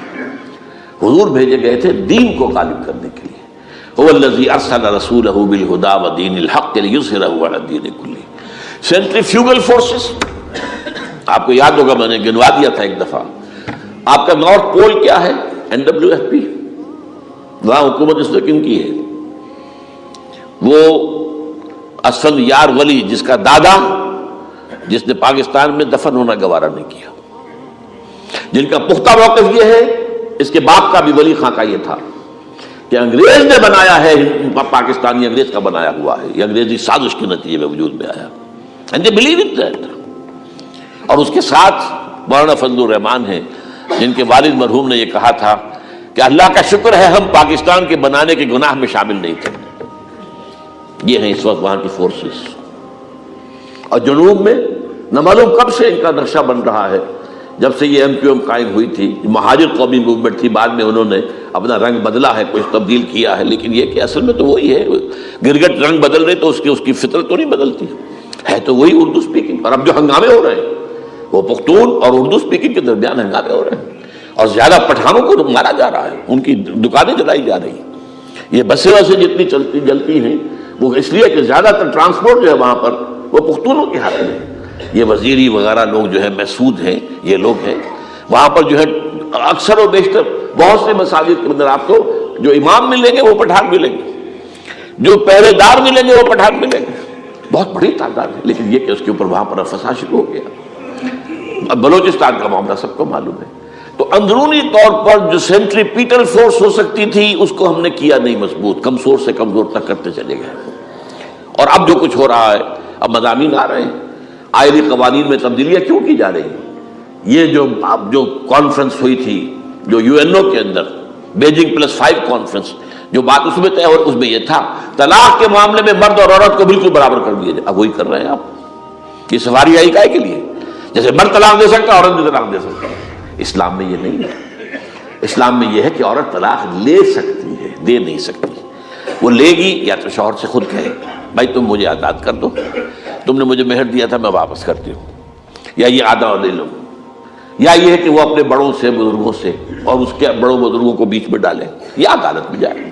حضور بھیجے گئے تھے دین کو غالب کرنے کے لیے. هو الذی ارسل رسولہ بالہدی ودین الحق لیظہرہ علی الدین کلہ. سینٹریفیوگل فورسز آپ کو یاد ہوگا میں نے گنوا دیا تھا ایک دفعہ. آپ کا نارتھ پول کیا ہے؟ NWFP. وہاں حکومت اس نے کن کی ہے؟ وہ اسفند یار ولی، جس کا دادا، جس نے پاکستان میں دفن ہونا گوارا نہیں کیا، جن کا پختہ موقف یہ ہے، اس کے باپ کا بھی ولی خاں کا یہ تھا کہ انگریز نے بنایا ہے پاکستانی، انگریز کا بنایا ہوا ہے، یہ انگریزی سازش کے نتیجے میں وجود میں آیا. And they believe in that. اور اس کے ساتھ مولانا فضل الرحمان ہیں جن کے والد مرحوم نے یہ کہا تھا کہ اللہ کا شکر ہے ہم پاکستان کے بنانے کے گناہ میں شامل نہیں تھے. یہ ہیں اس وقت وہاں کی فورسز. اور جنوب میں نہ معلوم کب سے ان کا نقشہ بن رہا ہے جب سے یہ MQM قائم ہوئی تھی، مہاجر قومی موومنٹ تھی، بعد میں انہوں نے اپنا رنگ بدلا ہے، کچھ تبدیل کیا ہے، لیکن یہ کہ اصل میں تو وہی ہے، گرگٹ رنگ بدل رہے تو اس کی فطرت تو نہیں بدلتی ہے، تو وہی اردو اسپیکنگ۔ اور اب جو ہنگامے ہو رہے ہیں وہ پختون اور اردو اسپیکنگ کے درمیان ہنگامے ہو رہے ہیں، اور زیادہ پٹھانوں کو مارا جا رہا ہے، ان کی دکانیں جلائی جا رہی ہیں۔ یہ بسیں ویسے جتنی جلتی ہیں وہ اس لیے کہ زیادہ تر ٹرانسپورٹ جو ہے وہاں پر وہ پختونوں کے ہاتھ میں ہے۔ یہ وزیری وغیرہ لوگ جو ہے محسود ہیں، یہ لوگ ہیں وہاں پر جو ہے اکثر و بیشتر بہت سے مساجد کے اندر آپ کو جو امام ملیں گے وہ پٹھان ملیں گے، جو پہرے دار ملیں گے وہ پٹھان ملیں گے، بہت بڑی تعداد ہے۔ لیکن یہ کہ اس کے اوپر وہاں پر فساد شروع ہو گیا۔ اب بلوچستان کا معاملہ سب کو معلوم ہے۔ تو اندرونی طور پر جو سینٹری پیٹل فورس ہو سکتی تھی اس کو ہم نے کیا نہیں مضبوط، کمزور سے کمزور تک کرتے چلے گئے۔ اور اب جو کچھ ہو رہا ہے، اب مضامین آ رہے ہیں، آئلی قوانین میں تبدیلیاں کیوں کی جا رہی ہیں؟ یہ جو کانفرنس ہوئی تھی جو UNO کے اندر، بیجنگ +5 کانفرنس، جو بات اس میں طے اور اس میں یہ تھا طلاق کے معاملے میں مرد اور عورت کو بالکل برابر کر دیا جائے۔ اب وہی کر رہے ہیں آپ، یہ سفاری آئی کائے کے لیے؟ جیسے مرد طلاق دے سکتا ہے عورت بھی طلاق دے سکتا ہے۔ اسلام میں یہ نہیں ہے، اسلام میں یہ ہے کہ عورت طلاق لے سکتی ہے، دے نہیں سکتی۔ وہ لے گی یا تو شوہر سے خود کہے بھائی تم مجھے آزاد کر دو، تم نے مجھے مہر دیا تھا میں واپس کرتی ہوں، یا یہ آدھا لے لو، یا یہ ہے کہ وہ اپنے بڑوں سے بزرگوں سے اور اس کے بڑوں بزرگوں کو بیچ میں ڈالے، یا عدالت میں جائے۔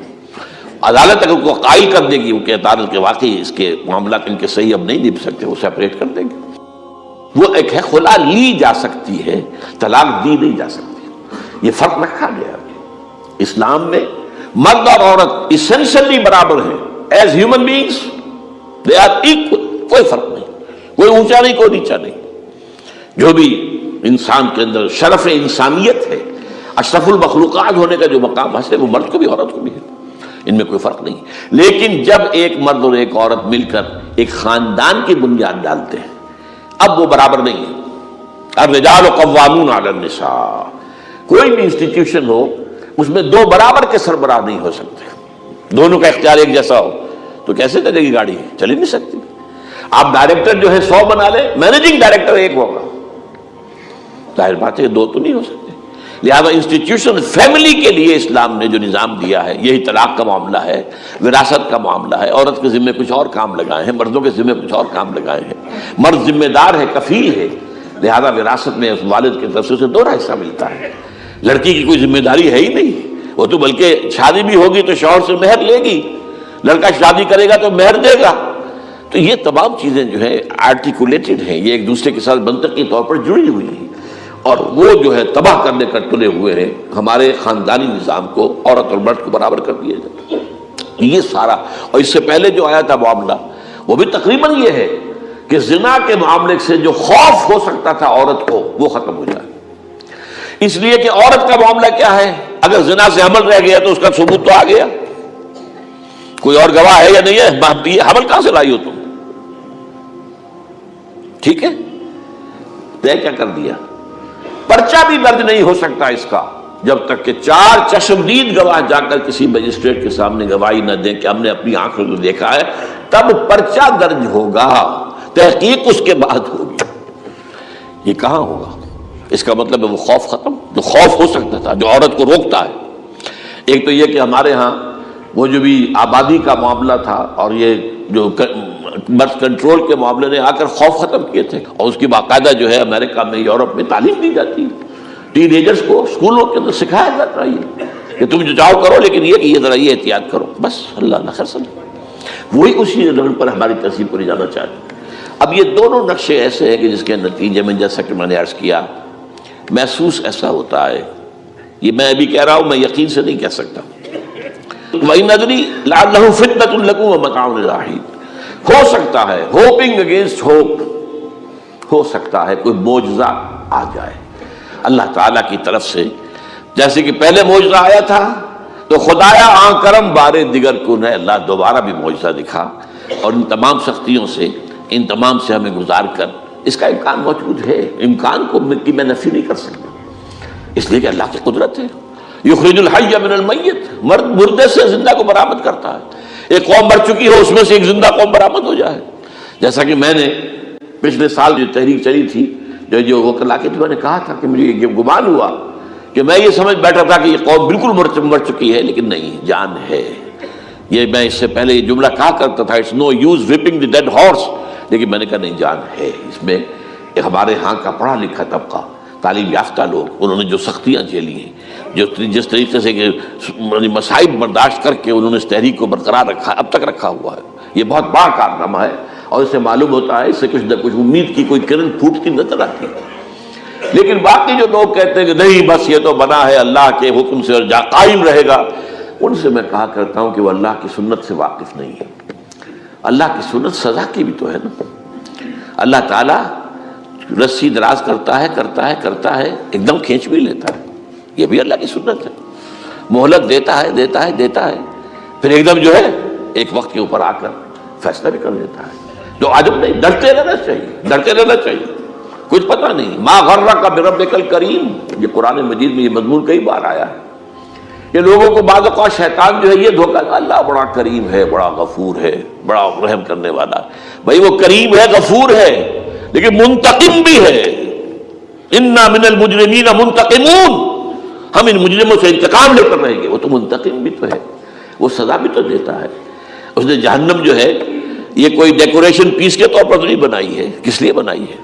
عدالت اگر کو قائل کر دے گی کہ عدالت کے واقعی اس کے معاملات ان کے صحیح اب نہیں نبھ سکتے، وہ سیپریٹ کر دیں گے۔ وہ ایک ہے خلا لی جا سکتی ہے، طلاق دی نہیں جا سکتی۔ یہ فرق رکھا گیا اسلام میں، مرد اور عورت اسینشلی برابر ہیں، as human beings they are equal, کوئی فرق نہیں، کوئی اونچا نہیں کوئی نیچا نہیں۔ جو بھی انسان کے اندر شرف انسانیت ہے، اشرف المخلوقات ہونے کا جو مقام حاصل ہے وہ مرد کو بھی عورت کو بھی ہے، ان میں کوئی فرق نہیں۔ لیکن جب ایک مرد اور ایک عورت مل کر ایک خاندان کی بنیاد ڈالتے ہیں اب وہ برابر نہیں ہے۔ الرجال قوامون علی النساء، کوئی بھی انسٹیٹیوشن ہو اس میں دو برابر کے سربراہ نہیں ہو سکتے، دونوں کا اختیار ایک جیسا ہو تو کیسے چلے گی گاڑی؟ چل ہی نہیں سکتی۔ آپ ڈائریکٹر جو ہے 100 بنا لیں، مینیجنگ ڈائریکٹر ایک ہوگا، ظاہر بات ہے دو تو نہیں ہو سکتے۔ لہذا انسٹیٹیوشن فیملی کے لیے اسلام نے جو نظام دیا ہے، یہی طلاق کا معاملہ ہے، وراثت کا معاملہ ہے، عورت کے ذمہ کچھ اور کام لگائے ہیں، مردوں کے ذمہ کچھ اور کام لگائے ہیں۔ مرد ذمہ دار ہے، کفیل ہے، لہذا وراثت میں اس والد کی طرف سے اسے دوہرا حصہ ملتا ہے۔ لڑکی کی کوئی ذمہ داری ہے ہی نہیں، وہ تو بلکہ شادی بھی ہوگی تو شوہر سے مہر لے گی، لڑکا شادی کرے گا تو مہر دے گا۔ تو یہ تمام چیزیں جو ہے آرٹیکولیٹڈ ہیں، یہ ایک دوسرے کے ساتھ منطقی طور پر جڑی ہوئی ہیں، اور وہ جو ہے تباہ کرنے کر تلے ہوئے ہیں ہمارے خاندانی نظام کو، عورت اور مرد کو برابر کر دیا جائے۔ یہ سارا، اور اس سے پہلے جو آیا تھا معاملہ وہ بھی تقریباً یہ ہے کہ زنا کے معاملے سے جو خوف ہو سکتا تھا عورت کو وہ ختم ہو جائے، اس لیے کہ عورت کا معاملہ کیا ہے، اگر زنا سے حمل رہ گیا تو اس کا ثبوت تو آ گیا، کوئی اور گواہ ہے یا نہیں ہے، یہ حمل کہاں سے لائی ہو تم؟ ٹھیک ہے، طے کیا کر دیا؟ پرچہ بھی درج نہیں ہو سکتا اس کا جب تک کہ 4 چشمدید گواہ جا کر کسی مجسٹریٹ کے سامنے گواہی نہ دیں کہ ہم نے اپنی آنکھوں سے دیکھا ہے، تب پرچہ درج ہوگا، تحقیق اس کے بعد ہوگی۔ یہ کہاں ہوگا؟ اس کا مطلب ہے وہ خوف ختم، جو خوف ہو سکتا تھا، جو عورت کو روکتا ہے۔ ایک تو یہ کہ ہمارے ہاں وہ جو بھی آبادی کا معاملہ تھا اور یہ جو برتھ کنٹرول کے معاملے نے آ کر خوف ختم کیے تھے، اور اس کی باقاعدہ جو ہے امریکہ میں، یورپ میں تعلیم دی جاتی ہے، ٹین ایجرز کو اسکولوں کے اندر سکھایا جاتا ہے کہ تم جو چاہو کرو، لیکن یہ کہ یہ ذرا یہ احتیاط کرو، بس اللہ نہ خیر سمجھ۔ وہی اسی رنگ پر ہماری تہذیب کو لے جانا چاہتے ہیں۔ اب یہ دونوں نقشے ایسے ہیں کہ جس کے نتیجے میں جیسا کہ میں نے عرض کیا، محسوس ایسا ہوتا ہے، یہ میں ابھی کہہ رہا ہوں، میں یقین سے نہیں کہہ سکتا۔ وَإِنْ أَدْرِي لَعَلَّهُ فِتْنَةٌ لَكُمْ وَمَتَاعٌ إِلَىٰ حِينٍ، ہو سکتا ہے، ہوپنگ اگینسٹ ہوپ، ہو سکتا ہے کوئی معجزہ آ جائے اللہ تعالیٰ کی طرف سے، جیسے کہ پہلے معجزہ آیا تھا تو خدایا آن کرم بارے دیگر کو نہ، اللہ دوبارہ بھی معجزہ دکھا، اور ان تمام سختیوں سے، ان تمام سے ہمیں گزار کر اس کا امکان موجود ہے، امکان کو میں نفی نہیں کر سکتا، اس لیے کہ اللہ کی قدرت ہے۔ یخرج الحی من المیت، مردے سے زندہ کو برآمد کرتا ہے۔ ایک قوم مر چکی ہو اس میں سے ایک زندہ قوم برآمد ہو جائے، جیسا کہ میں نے پچھلے سال جو تحریک چلی تھی جو وہ کلا کے میں نے کہا تھا کہ مجھے یہ گمان ہوا کہ میں یہ سمجھ بیٹھا تھا کہ یہ قوم بالکل مر چکی ہے، لیکن نہیں، جان ہے۔ یہ میں اس سے پہلے یہ جملہ کہا کرتا تھا it's no use whipping the dead horse, لیکن میں نے کہا نہیں، جان ہے اس میں۔ ہمارے ہاں کا پڑھا لکھا طبقہ، تعلیم یافتہ لوگ، انہوں نے جو سختیاں جھیلی ہیں، جس طریقے سے کہ مصائب برداشت کر کے انہوں نے اس تحریک کو برقرار رکھا، اب تک رکھا ہوا ہے، یہ بہت بڑا کارنامہ ہے، اور اس سے معلوم ہوتا ہے، اس سے کچھ نہ کچھ امید کی کوئی کرن پھوٹتی نظر آتی ہے۔ لیکن باقی جو لوگ کہتے ہیں کہ نہیں بس یہ تو بنا ہے اللہ کے حکم سے اور قائم رہے گا، ان سے میں کہا کرتا ہوں کہ وہ اللہ کی سنت سے واقف نہیں ہے۔ اللہ کی سنت سزا کی بھی تو ہے نا۔ اللہ تعالیٰ رسی دراز کرتا ہے، ایک دم کھینچ بھی لیتا ہے، یہ بھی اللہ کی سنت ہے۔ مہلت دیتا ہے، پھر ایک دم جو ہے ایک وقت کے اوپر آ کر فیصلہ بھی کر دیتا ہے۔ جو عجب نہیں، ڈرتے رہنا چاہیے، کچھ پتہ نہیں۔ ما غرک بربک الکریم، یہ قرآن مجید میں یہ مضمون کئی بار آیا ہے کہ لوگوں کو بعض اوقات شیطان جو ہے یہ دھوکہ کہ اللہ بڑا کریم ہے، بڑا غفور ہے، بڑا رحم کرنے والا۔ بھائی وہ کریم ہے، غفور ہے، لیکن منتقم بھی ہے۔ انا من المجرمین منتقمون، ہم ان مجرموں سے انتقام لے کر رہیں گے۔ وہ تو منتقم بھی تو ہے، وہ سزا بھی تو دیتا ہے۔ اس نے جہنم جو ہے یہ کوئی ڈیکوریشن پیس کے طور پر تو نہیں بنائی ہے، کس لیے بنائی ہے؟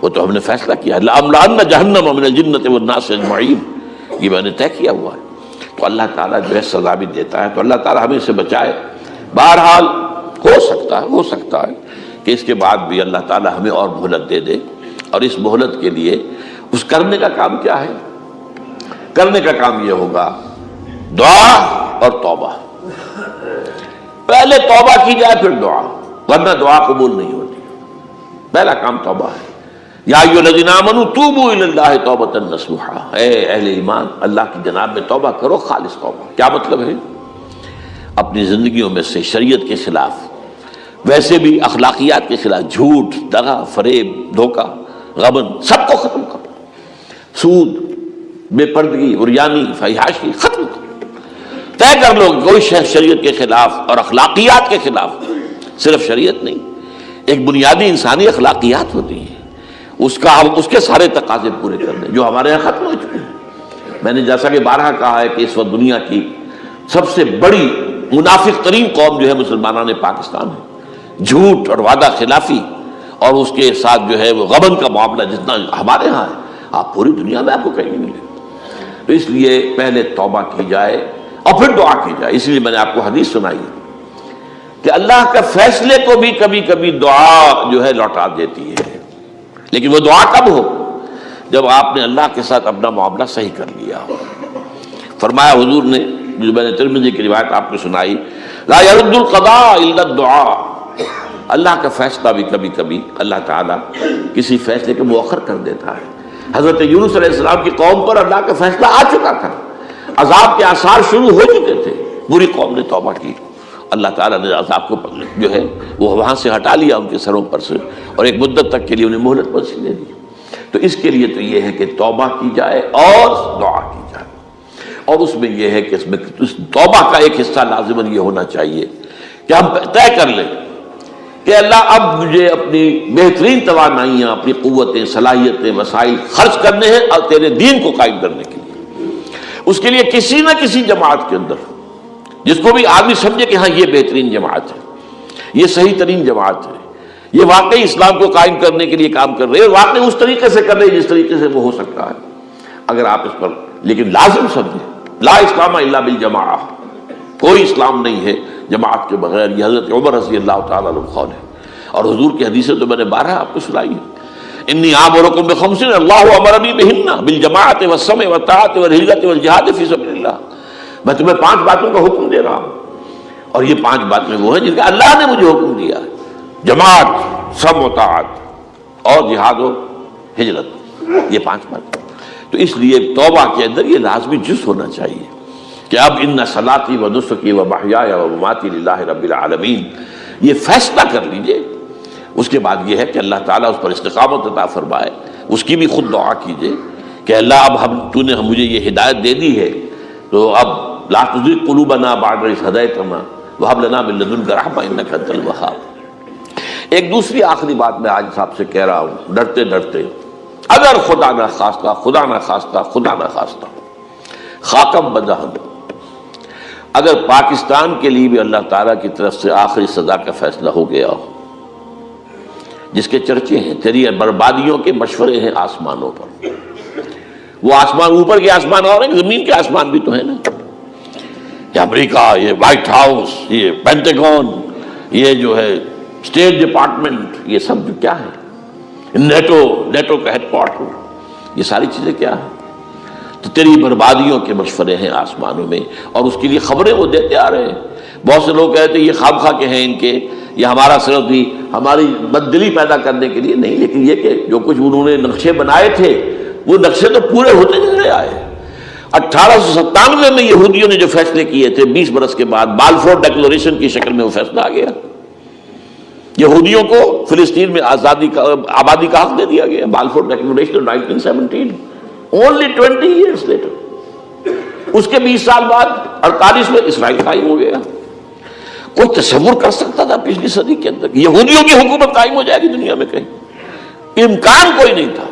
وہ تو ہم نے فیصلہ کیا، لَأَمْلَأَنَّ جَهَنَّمَ مِنَ الْجِنَّةِ وَالنَّاسِ أَجْمَعِينَ، یہ میں نے طے کیا ہوا ہے۔ تو اللہ تعالیٰ جو ہے سزا بھی دیتا ہے، تو اللہ تعالیٰ ہمیں سے بچائے۔ بہرحال ہو سکتا ہے کہ اس کے بعد بھی اللہ تعالیٰ ہمیں اور مہلت دے دے، اور اس مہلت کے لیے اس کرنے کا کام کیا ہے؟ کرنے کا کام یہ ہوگا دعا اور توبہ۔ پہلے توبہ کی جائے پھر دعا، ورنہ دعا قبول نہیں ہوتی۔ پہلا کام توبہ ہے۔ یا ایھا الذین آمنوا توبوا الی اللہ توبۃ نصوحا، اے اہل ایمان اللہ کی جناب میں توبہ کرو، خالص توبہ۔ کیا مطلب ہے؟ اپنی زندگیوں میں سے شریعت کے خلاف، ویسے بھی اخلاقیات کے خلاف، جھوٹ، دغا، فریب، دھوکہ، غبن، سب کو ختم کرو۔ سود، بے پردگی، عریانی، فحاشی ختم کرو۔ طے کر لو کوئی شریعت کے خلاف اور اخلاقیات کے خلاف، صرف شریعت نہیں، ایک بنیادی انسانی اخلاقیات ہوتی ہیں، اس کے سارے تقاضے پورے کرنے جو ہمارے یہاں ختم ہو چکے ہیں۔ میں نے جیسا کہ بارہا کہا ہے کہ اس وقت دنیا کی سب سے بڑی منافق ترین قوم جو ہے مسلمانان پاکستان ہے۔ جھوٹ اور وعدہ خلافی اور اس کے ساتھ جو ہے وہ غبن کا معاملہ جتنا ہمارے ہاں ہے، آپ پوری دنیا میں آپ کو کہیں نہیں ملے۔ تو اس لیے پہلے توبہ کی جائے اور پھر دعا کی جائے۔ اس لیے میں نے آپ کو حدیث سنائی ہے کہ اللہ کا فیصلے کو بھی کبھی کبھی دعا جو ہے لوٹا دیتی ہے، لیکن وہ دعا کب ہو؟ جب آپ نے اللہ کے ساتھ اپنا معاملہ صحیح کر لیا ہو۔ فرمایا حضور نے، جو میں نے ترمذی کی روایت آپ کو سنائی، لا يرد القضاء الا الدعاء، اللہ کا فیصلہ بھی کبھی کبھی اللہ تعالیٰ کسی فیصلے کو مؤخر کر دیتا ہے۔ حضرت یونس علیہ السلام کی قوم پر اللہ کا فیصلہ آ چکا تھا، عذاب کے آثار شروع ہو چکے تھے، پوری قوم نے توبہ کی، اللہ تعالیٰ نے عذاب کو جو ہے وہ وہاں سے ہٹا لیا ان کے سروں پر سے، اور ایک مدت تک کے لیے انہیں مہلت بخشی دے دی۔ تو اس کے لیے تو یہ ہے کہ توبہ کی جائے اور دعا کی جائے، اور اس میں یہ ہے کہ اس میں توبہ کا ایک حصہ لازماً یہ ہونا چاہیے کہ ہم طے کر لیں کہ اللہ اب مجھے اپنی بہترین توانائیاں، اپنی قوتیں، صلاحیتیں، وسائل خرچ کرنے ہیں اور تیرے دین کو قائم کرنے کے لیے۔ اس کے لیے کسی نہ کسی جماعت کے اندر، جس کو بھی آدمی سمجھے کہ ہاں یہ بہترین جماعت ہے، یہ صحیح ترین جماعت ہے، یہ واقعی اسلام کو قائم کرنے کے لیے کام کر رہے ہیں، واقعی اس طریقے سے کر رہے ہیں جس طریقے سے وہ ہو سکتا ہے۔ اگر آپ اس پر لیکن لازم سمجھیں، لا اسلام الا بالجماعہ، کوئی اسلام نہیں ہے جماعت کے بغیر۔ یہ حضرت عمر رضی اللہ تعالیٰ عنہ قول ہے، اور حضور کی حدیثیں تو میں نے 12 آپ کو سنائی ہے۔ انی آمرکم بخمس اللہ امرنی بہن بالجماعۃ والسمع والطاعۃ والہجرۃ والجہاد فی سبیل اللہ، میں تمہیں 5 باتوں کا حکم دے رہا ہوں، اور یہ 5 باتیں وہ ہیں جن کا اللہ نے مجھے حکم دیا ہے، جماعت، سمع و طاعت اور جہاد و ہجرت، یہ 5 باتیں۔ تو اس لیے توبہ کے اندر یہ لازمی جز ہونا چاہیے کہ اب ان صلاتی و نسکی و محیای و مماتی للہ رب العالمین، یہ فیصلہ کر لیجئے۔ اس کے بعد یہ ہے کہ اللہ تعالیٰ اس پر استقامت عطا فرمائے، اس کی بھی خود دعا کیجئے کہ اللہ اب تو نے مجھے یہ ہدایت دے دی ہے، تو اب لا تزغ قلوبنا بعد اذ ہدیتنا وہب لنا من لدنک رحمۃ انک انت الوہاب۔ ایک دوسری آخری بات میں آج صاحب سے کہہ رہا ہوں، ڈرتے ڈرتے اگر خدا نہ خواستہ خدا نہ خواستہ خدا نہ خواستہ خاکم بدہن، اگر پاکستان کے لیے بھی اللہ تعالیٰ کی طرف سے آخری سزا کا فیصلہ ہو گیا ہو، جس کے چرچے ہیں، تیری بربادیوں کے مشورے ہیں آسمانوں پر، وہ آسمان اوپر کے آسمان اور ہیں، زمین کے آسمان بھی تو ہیں نا، یہ امریکہ، یہ وائٹ ہاؤس، یہ پینٹاگون، یہ جو ہے اسٹیٹ ڈپارٹمنٹ، یہ سب جو کیا ہے، نیٹو کا ہیڈ کوارٹر، یہ ساری چیزیں کیا ہیں؟ تو تیری بربادیوں کے مشورے ہیں آسمانوں میں، اور اس کے لیے خبریں وہ دیتے آ رہے ہیں۔ بہت سے لوگ کہتے ہیں یہ خام خواہ کے ہیں ان کے، یہ ہمارا صرف بھی ہماری بددلی پیدا کرنے کے لیے نہیں، لیکن یہ کہ جو کچھ انہوں نے نقشے بنائے تھے وہ نقشے تو پورے ہوتے چلے آئے۔ 1897 میں یہودیوں نے جو فیصلے کیے تھے، 20 برس کے بعد بالفور ڈیکلریشن کی شکل میں وہ فیصلہ آ گیا، یہودیوں کو فلسطین میں آبادی کا حق دے دیا گیا، Balfour declaration 1917، only 20 years later۔ اس کے 20 سال بعد 48 میں اسرائیل قائم ہو گیا۔ کوئی تصور کر سکتا تھا پچھلی صدی کے اندر کہ یہودیوں کی حکومت قائم ہو جائے گی دنیا میں؟ کہیں امکان کوئی نہیں تھا۔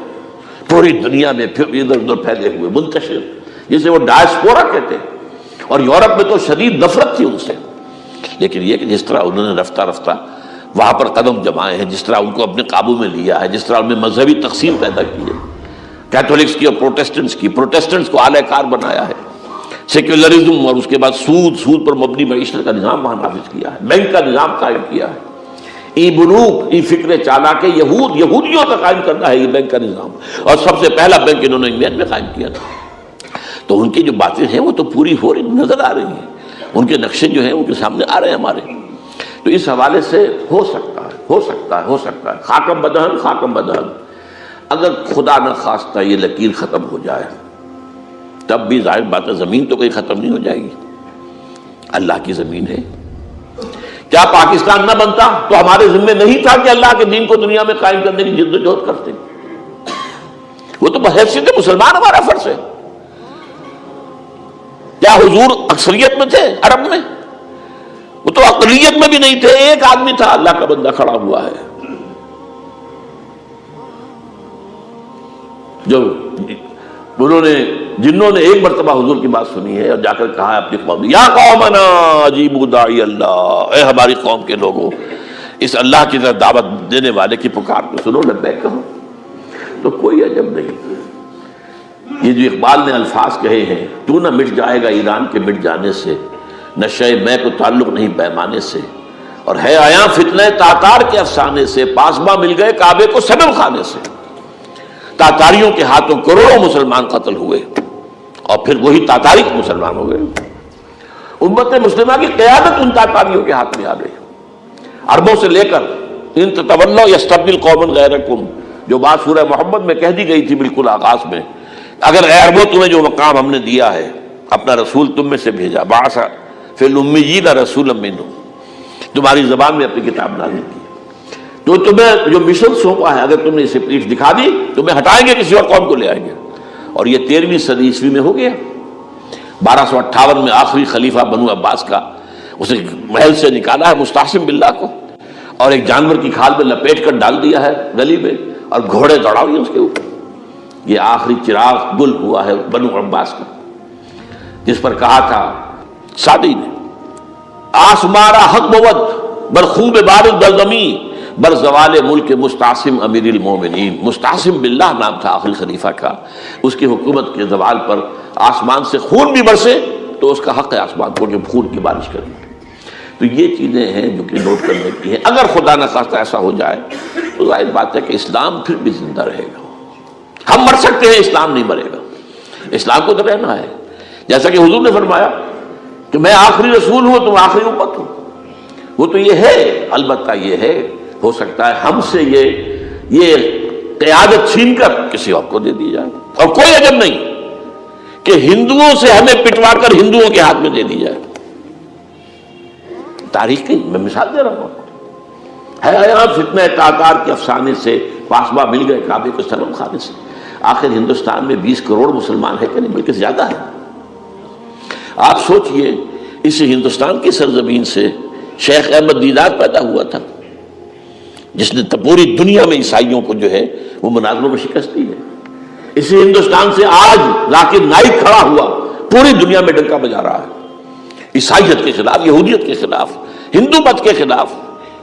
پوری دنیا میں پھر ادھر ادھر پھیلے ہوئے، منتشر، جسے وہ ڈائسپورا کہتے ہیں، اور یورپ میں تو شدید نفرت تھی ان سے، لیکن یہ کہ جس طرح انہوں نے رفتہ رفتہ وہاں پر قدم جمائے ہیں، جس طرح ان کو اپنے قابو میں لیا ہے، جس طرح ان میں مذہبی تقسیم پیدا کی ہے، کیتھولکس کی اور پروٹیسٹنٹس کی، پروٹیسٹنٹس کو اعلی کار بنایا ہے، سیکولرزم اور اس کے بعد سود پر مبنی معیشت کا نظام وہاں نافذ کیا ہے، بینک کا نظام قائم کیا ہے، ای بنوک، ای فکر چالاک یہودیوں کا قائم کرنا ہے یہ بینک کا نظام، اور سب سے پہلا بینک انہوں نے انگلینڈ میں قائم کیا تھا۔ تو ان کی جو باتیں ہیں وہ تو پوری ہو رہی نظر آ رہی ہیں، ان کے نقشے جو ہیں ان کے سامنے آ رہے ہیں ہمارے۔ تو اس حوالے سے ہو سکتا ہے خاکم بدہن، اگر خدا نہ خواستہ یہ لکیر ختم ہو جائے، تب بھی ظاہر بات ہے زمین تو کہیں ختم نہیں ہو جائے گی، اللہ کی زمین ہے۔ کیا پاکستان نہ بنتا تو ہمارے ذمہ نہیں تھا کہ اللہ کے دین کو دنیا میں قائم کرنے کی جد و جہد کرتے؟ وہ تو بحیثیت مسلمان ہمارا فرض ہے۔ کیا حضور اکثریت میں تھے عرب میں؟ وہ تو اقلیت میں بھی نہیں تھے، ایک آدمی تھا، اللہ کا بندہ کھڑا ہوا ہے، جو جنہوں نے ایک مرتبہ حضور کی بات سنی ہے اور جا کر کہا ہے اپنی قوم، یا قومنا اجیبوا داعی اللہ، اے ہماری قوم کے لوگوں، اس اللہ کی طرف دعوت دینے والے کی پکار کو سنو، لبیک کہو۔ تو کوئی عجب نہیں، یہ جو اقبال نے الفاظ کہے ہیں، تو نہ مٹ جائے گا ایران کے مٹ جانے سے، نشے میں کو تعلق نہیں پیمانے سے، اور ہے آیا فتنہ تاتار کے افسانے سے، پاسباں مل گئے کعبے کو صنم خانے سے۔ تاتاریوں کے ہاتھوں کروڑوں مسلمان قتل ہوئے، اور پھر وہی تاتاری مسلمان ہو گئے۔ امت مسلمہ کی قیادت ان تاتاریوں کے ہاتھ میں آ گئی، عربوں سے لے کر ان تتولوا یستبدل قوما غیرکم، جو بات سورہ محمد میں کہہ دی گئی تھی بالکل آغاز میں، اگر اے عربوں تمہیں جو مقام ہم نے دیا ہے، اپنا رسول تم میں سے بھیجا، بعث فی الامیین رسولا منہم، تمہاری زبان میں اپنی کتاب نازل کی، تو تمہیں جو مشن سونپا ہے اگر تم نے اسے پیٹھ دکھا دی، تمہیں ہٹائیں گے، کسی اور قوم کو لے آئیں گے۔ اور یہ 13ویں صدی عیسوی میں ہو گیا۔ 1258 میں آخری خلیفہ بنو عباس کا اسے محل سے نکالا ہے مستعصم باللہ کو، اور ایک جانور کی کھال میں لپیٹ کر ڈال دیا ہے گلی میں، اور گھوڑے دوڑا ہوئے اس کے اوپر۔ یہ آخری چراغ گل ہوا ہے بنو عباس کا، جس پر کہا تھا سعدی نے، آسمارا حق بود برخوب بارد دلدمی بر زوال ملک مستعصم امیر المومنین۔ مستعصم باللہ نام تھا آخری خلیفہ کا، اس کی حکومت کے زوال پر آسمان سے خون بھی برسے تو اس کا حق ہے آسمان کو کہ خون کی بارش کرے۔ تو یہ چیزیں ہیں جو کہ نوٹ کرنے کی ہیں۔ اگر خدا نہ خواستہ ایسا ہو جائے تو ظاہر بات ہے کہ اسلام پھر بھی زندہ رہے گا۔ ہم مر سکتے ہیں، اسلام نہیں مرے گا، اسلام کو تو رہنا ہے۔ جیسا کہ حضور نے فرمایا کہ میں آخری رسول ہوں، تم آخری امت ہو، وہ تو یہ ہے، البتہ یہ ہے ہو سکتا ہے ہم سے یہ قیادت چھین کر کسی اور کو دے دی جائے، اور کوئی عجب نہیں کہ ہندوؤں سے ہمیں پٹوا کر ہندوؤں کے ہاتھ میں دے دی جائے۔ تاریخ کی میں مثال دے رہا ہوں، ہے فتنہ تاتار کے افسانے سے، پاسباں مل گئے کعبے کو صنم خانے سے۔ آخر ہندوستان میں 20 کروڑ مسلمان ہے کہ نہیں، بلکہ زیادہ ہے۔ آپ سوچئے اس ہندوستان کی سرزمین سے شیخ احمد دیدار پیدا ہوا تھا، جس نے پوری دنیا میں عیسائیوں کو جو ہے وہ مناظروں میں شکست دی ہے. اسی ہندوستان سے آج ذاکر نائک کھڑا ہوا پوری دنیا میں ڈنکا بجا رہا ہے عیسائیت کے خلاف، یہودیت کے خلاف، ہندو مت کے خلاف.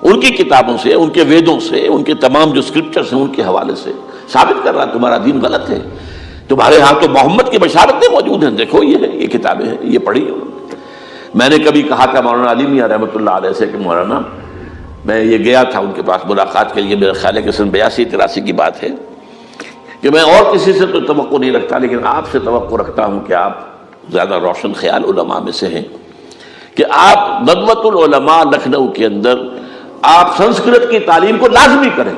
ان کی کتابوں سے، ان کے ویدوں سے، ان کے تمام جو اسکرپچرز ہیں ان کے حوالے سے ثابت کر رہا تمہارا دین غلط ہے. تمہارے ہاں تو محمد کی بشارتیں موجود ہیں، دیکھو یہ کتابیں ہیں، یہ پڑھی انہوں نے. میں نے کبھی کہا تھا مولانا علی میاں رحمۃ اللہ علیہ سے کہ مولانا، میں یہ گیا تھا ان کے پاس ملاقات کے لیے، میرا خیال ہے کہ سن 82-83 کی بات ہے، کہ میں اور کسی سے تو توقع نہیں رکھتا لیکن آپ سے توقع رکھتا ہوں کہ آپ زیادہ روشن خیال علماء میں سے ہیں، کہ آپ ندوۃ العلماء لکھنؤ کے اندر آپ سنسکرت کی تعلیم کو لازمی کریں،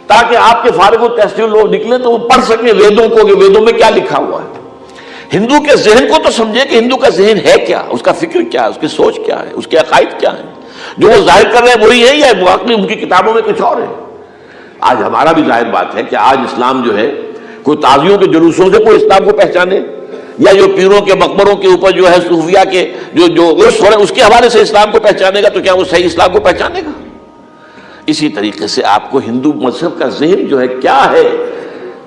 تاکہ آپ کے فارغ التحصیل لوگ نکلیں تو وہ پڑھ سکیں ویدوں کو کہ ویدوں میں کیا لکھا ہوا ہے. ہندو کے ذہن کو تو سمجھے کہ ہندو کا ذہن ہے کیا، اس کا فکر کیا ہے، اس کی سوچ کیا ہے، اس کے عقائد کیا ہیں. جو وہ ظاہر کر رہے ہیں وہی ہے یا واقعی ان کی کتابوں میں کچھ اور ہے. آج ہمارا بھی ظاہر بات ہے کہ آج اسلام جو ہے کوئی تازیوں کے جلوسوں سے کوئی اسلام کو پہچانے، یا جو پیروں کے مقبروں کے اوپر جو ہے صوفیہ کے جو عرس ہو رہے ہیں اس کے حوالے سے اسلام کو پہچانے گا تو کیا وہ صحیح اسلام کو پہچانے گا؟ اسی طریقے سے آپ کو ہندو مذہب کا ذہن جو ہے کیا ہے،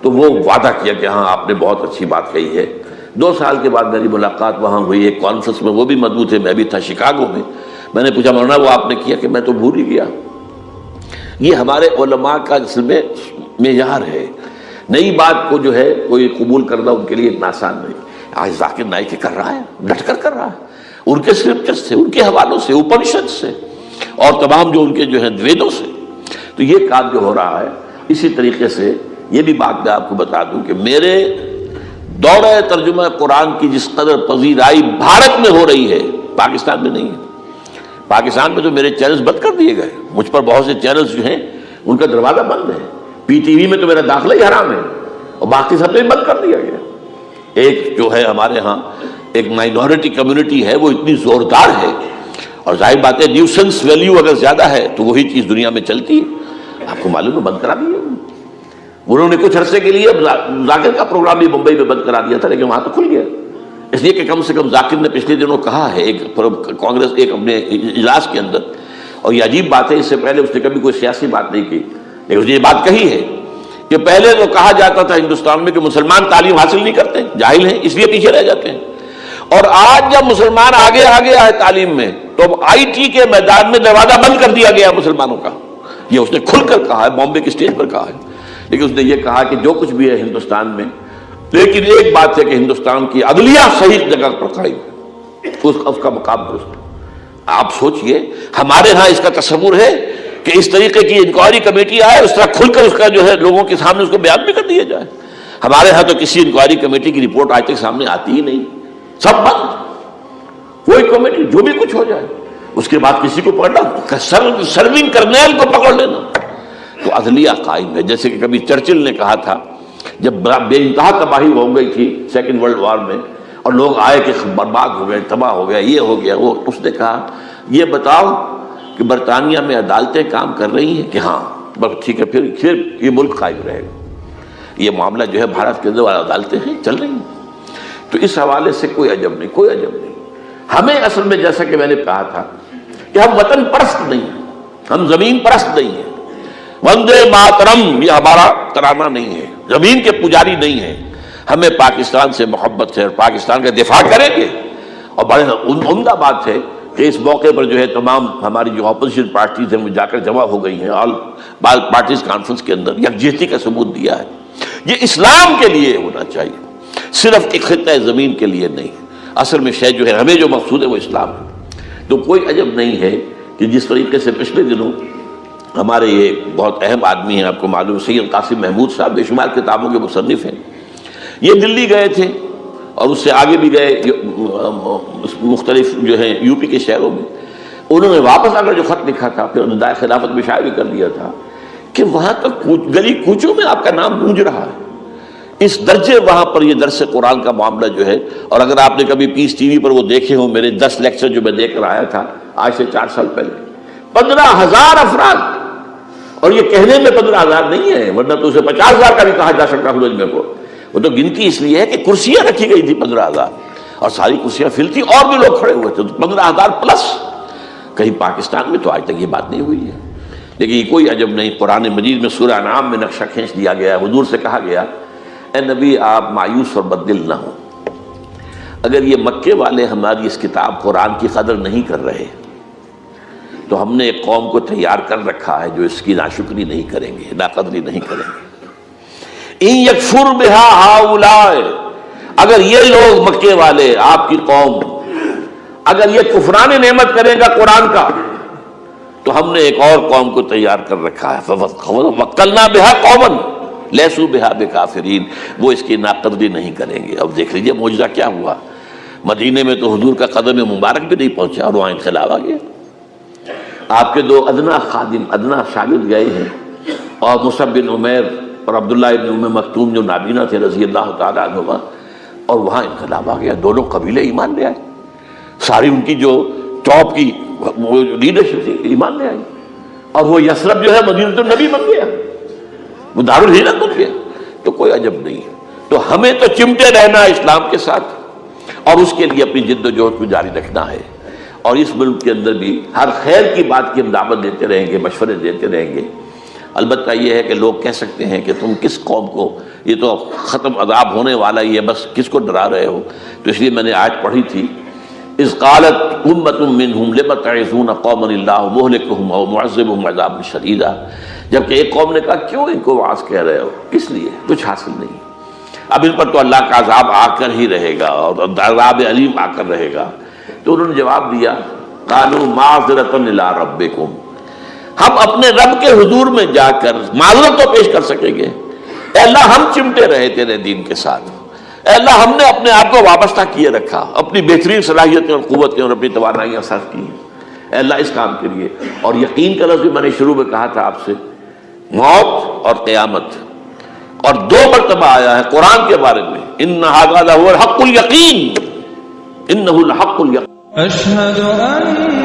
تو وہ وعدہ کیا کہ ہاں آپ نے بہت اچھی بات کہی ہے. 2 سال کے بعد میری ملاقات وہاں ہوئی ایک کانفرنس میں، وہ بھی مضبوط ہے، میں بھی تھا شکاگو میں. میں نے پوچھا مولانا وہ آپ نے کیا؟ کہ میں تو بھول ہی گیا. یہ ہمارے علماء کا اصل میں معیار ہے، نئی بات کو جو ہے کوئی قبول کرنا ان کے لیے اتنا آسان نہیں. آج ذاکر نائک کر رہا ہے، ڈٹ کر کر رہا ہے، ان کے اسکرپچر سے، ان کے حوالوں سے، اپنشد سے اور تمام جو ان کے جو ہے ویدوں سے. تو یہ کام جو ہو رہا ہے، اسی طریقے سے یہ بھی بات میں آپ کو بتا دوں کہ میرے دورہ ترجمہ قرآن کی جس قدر پذیرائی بھارت میں ہو رہی ہے پاکستان میں نہیں ہے. پاکستان میں تو میرے چینلز بند کر دیے گئے، مجھ پر بہت سے چینلز جو ہیں ان کا دروازہ بند ہے. پی ٹی وی میں تو میرا داخلہ ہی حرام ہے اور باقی سب تو بند کر دیا گیا. ایک جو ہے ہمارے ہاں ایک مائنورٹی کمیونٹی ہے وہ اتنی زوردار ہے، اور ظاہر بات ہے نیوسنس ویلیو اگر زیادہ ہے تو وہی چیز دنیا میں چلتی ہے. آپ کو معلوم ہے بند کرا دیا انہوں نے. کچھ عرصے کے لیے ذاکر کا پروگرام بھی ممبئی میں بند کرا دیا تھا لیکن وہاں تو کھل گیا، اس لیے کہ کم سے کم ذاکر نے پچھلے دنوں کہا ہے ایک کانگریس ایک اپنے اجلاس کے اندر، اور یہ عجیب بات ہے اس سے پہلے اس نے کبھی کوئی سیاسی بات نہیں کی، لیکن اس نے یہ بات کہی ہے کہ پہلے تو کہا جاتا تھا ہندوستان میں کہ مسلمان تعلیم حاصل نہیں کرتے، جاہل ہیں اس لیے پیچھے رہ جاتے ہیں، اور آج جب مسلمان آگے ہے تعلیم میں تو اب آئی ٹی کے میدان میں دروازہ بند کر دیا گیا مسلمانوں کا. یہ اس نے کھل کر کہا ہے، بامبے کی اسٹیج پر کہا ہے. لیکن اس نے یہ کہا کہ جو کچھ بھی ہے ہندوستان میں، لیکن ایک بات ہے کہ ہندوستان کی عدلیہ صحیح جگہ پر قائم ہے، اس کا مقام درست ہے. آپ سوچئے ہمارے ہاں اس کا تصور ہے کہ اس طریقے کی انکوائری کمیٹی آئے، اس طرح کھل کر اس کا جو ہے لوگوں کے سامنے اس کو بیان بھی کر دیا جائے. ہمارے ہاں تو کسی انکوائری کمیٹی کی رپورٹ آج تک سامنے آتی ہی نہیں، سب بند. کوئی کمیٹی جو بھی کچھ ہو جائے اس کے بعد کسی کو پکڑنا، سرونگ کرنیل کو پکڑ لینا. تو عدلیہ قائم ہے. جیسے کہ کبھی چرچل نے کہا تھا جب بے انتہا تباہی ہو گئی تھی سیکنڈ ورلڈ وار میں اور لوگ آئے کہ برباد ہو گئے، تباہ ہو گیا، یہ ہو گیا وہ، اس نے کہا یہ بتاؤ کہ برطانیہ میں عدالتیں کام کر رہی ہیں؟ کہ ہاں. بس ٹھیک ہے، پھر یہ ملک قائم رہے گا. یہ معاملہ جو ہے بھارت کے اندر عدالتیں ہیں چل رہی ہیں. تو اس حوالے سے کوئی عجب نہیں، کوئی عجب نہیں. ہمیں اصل میں جیسا کہ میں نے کہا تھا کہ ہم وطن پرست نہیں ہیں، ہم زمین پرست نہیں ہیں. وندے ماترم یہ ہمارا ترانہ نہیں ہے، زمین کے پجاری نہیں ہیں. ہمیں پاکستان سے محبت ہے اور پاکستان کا دفاع کریں گے. اور بڑے عمدہ بات ہے کہ اس موقع پر جو ہے تمام ہماری جو اپوزیشن پارٹیز ہیں وہ جا کر جمع ہو گئی ہیں، آل پارٹیز کانفرنس کے اندر یکجہتی کا ثبوت دیا ہے. یہ اسلام کے لیے ہونا چاہیے، صرف ایک خطہ زمین کے لیے نہیں. اصل میں شاید جو ہے ہمیں جو مقصود ہے وہ اسلام ہے. تو کوئی عجب نہیں ہے کہ جس طریقے سے پچھلے دنوں ہمارے یہ بہت اہم آدمی ہیں، آپ کو معلوم سید قاسم محمود صاحب بے شمار کتابوں کے مصنف ہیں، یہ دلی گئے تھے اور اس سے آگے بھی گئے مختلف جو ہیں یو پی کے شہروں میں. انہوں نے واپس آ کر جو خط لکھا تھا پھر ندائے خلافت میں شائع بھی کر دیا تھا کہ وہاں تک گلی کوچوں میں آپ کا نام گونج رہا ہے. اس درجے وہاں پر یہ درس قرآن کا معاملہ جو ہے. اور اگر آپ نے کبھی پیس ٹی وی پر وہ دیکھے ہوں میرے 10 لیکچر جو میں دے کر آیا تھا آج سے 4 سال پہلے، 15,000 افراد. اور یہ کہنے میں 15,000 نہیں ہے، ورنہ تو اسے 50,000 کا بھی کہا جا سکتا ہے میں کو. وہ تو گنتی اس لیے ہے کہ کرسیاں رکھی گئی تھی 15,000 اور ساری کرسیاں فل تھی اور بھی لوگ کھڑے ہوئے تھے، 15,000 پلس. کہیں پاکستان میں تو آج تک یہ بات نہیں ہوئی ہے. لیکن یہ کوئی عجب نہیں، قرآن مجید میں سورہ انعام میں نقشہ کھینچ دیا گیا ہے۔ حضور سے کہا گیا اے نبی آپ مایوس اور بددل نہ ہوں، اگر یہ مکے والے ہماری اس کتاب قرآن کی قدر نہیں کر رہے تو ہم نے ایک قوم کو تیار کر رکھا ہے جو اس کی ناشکری نہیں کریں گے، ناقدری نہیں کریں گے۔ ان یکفر بہا ہؤلاء، اگر یہ لوگ مکے والے آپ کی قوم اگر یہ کفران نعمت کرے گا قرآن کا تو ہم نے ایک اور قوم کو تیار کر رکھا ہے، وَوَكَّلْنَا بِهَا قَوْمًا لَيْسُوا بِهَا بِكَافِرِينَ، وہ اس کی ناقدری نہیں کریں گے۔ اب دیکھ لیجئے معجزہ کیا ہوا، مدینے میں تو حضور کا قدم مبارک بھی نہیں پہنچا اور وہاں انقلاب آ گیا۔ آپ کے دو ادنا خادم، ادنا شاگرد گئے ہیں، اور مصعب بن عمیر اور عبداللہ بن ام مکتوم جو نابینا تھے رضی اللہ تعالیٰ عنہما، اور وہاں انقلاب آ گیا، دونوں قبیلے ایمان لے آئے، ساری ان کی جو ٹاپ کی لیڈرشپ تھی ایمان لے آئی، اور وہ یثرب جو ہے مدینہ النبی بن گیا، وہ دارالہجرت بن گیا۔ تو کوئی عجب نہیں، تو ہمیں تو چمٹے رہنا ہے اسلام کے ساتھ، اور اس کے لیے اپنی جد و جہد کو جاری رکھنا ہے، اور اس ملک کے اندر بھی ہر خیر کی بات کی ہم دعوت دیتے رہیں گے، مشورے دیتے رہیں گے۔ البتہ یہ ہے کہ لوگ کہہ سکتے ہیں کہ تم کس قوم کو، یہ تو ختم عذاب ہونے والا ہی ہے، بس کس کو ڈرا رہے ہو؟ تو اس لیے میں نے آج پڑھی تھی اذ قالت امۃ منہم لم تعظون قوما اللہ مہلکہم او معذبہم عذابا شدیدا، جبکہ ایک قوم نے کہا کیوں ان کو واعظ کہہ رہے ہو، کس لیے؟ کچھ حاصل نہیں، اب ان پر تو اللہ کا عذاب آ کر ہی رہے گا اور عذاب علیم آ کر رہے گا۔ تو انہوں نے جواب دیا قالوا معذرۃ الی ربکم، ہم اپنے رب کے حضور میں جا کر معذرت تو پیش کر سکیں گے، اے اللہ ہم چمٹے رہے تیرے دین کے ساتھ، اے اللہ ہم نے اپنے آپ کو وابستہ کیے رکھا، اپنی بہترین صلاحیتیں اور قوتیں اور اپنی توانائیاں صرف کی، اے اللہ اس کام کے لیے۔ اور یقین کا لفظ میں نے شروع میں کہا تھا آپ سے، موت اور قیامت، اور دو مرتبہ آیا ہے قرآن کے بارے میں، ان ھذا لھو الحق الیقین، انہ لحق الیقین۔ أشهد أن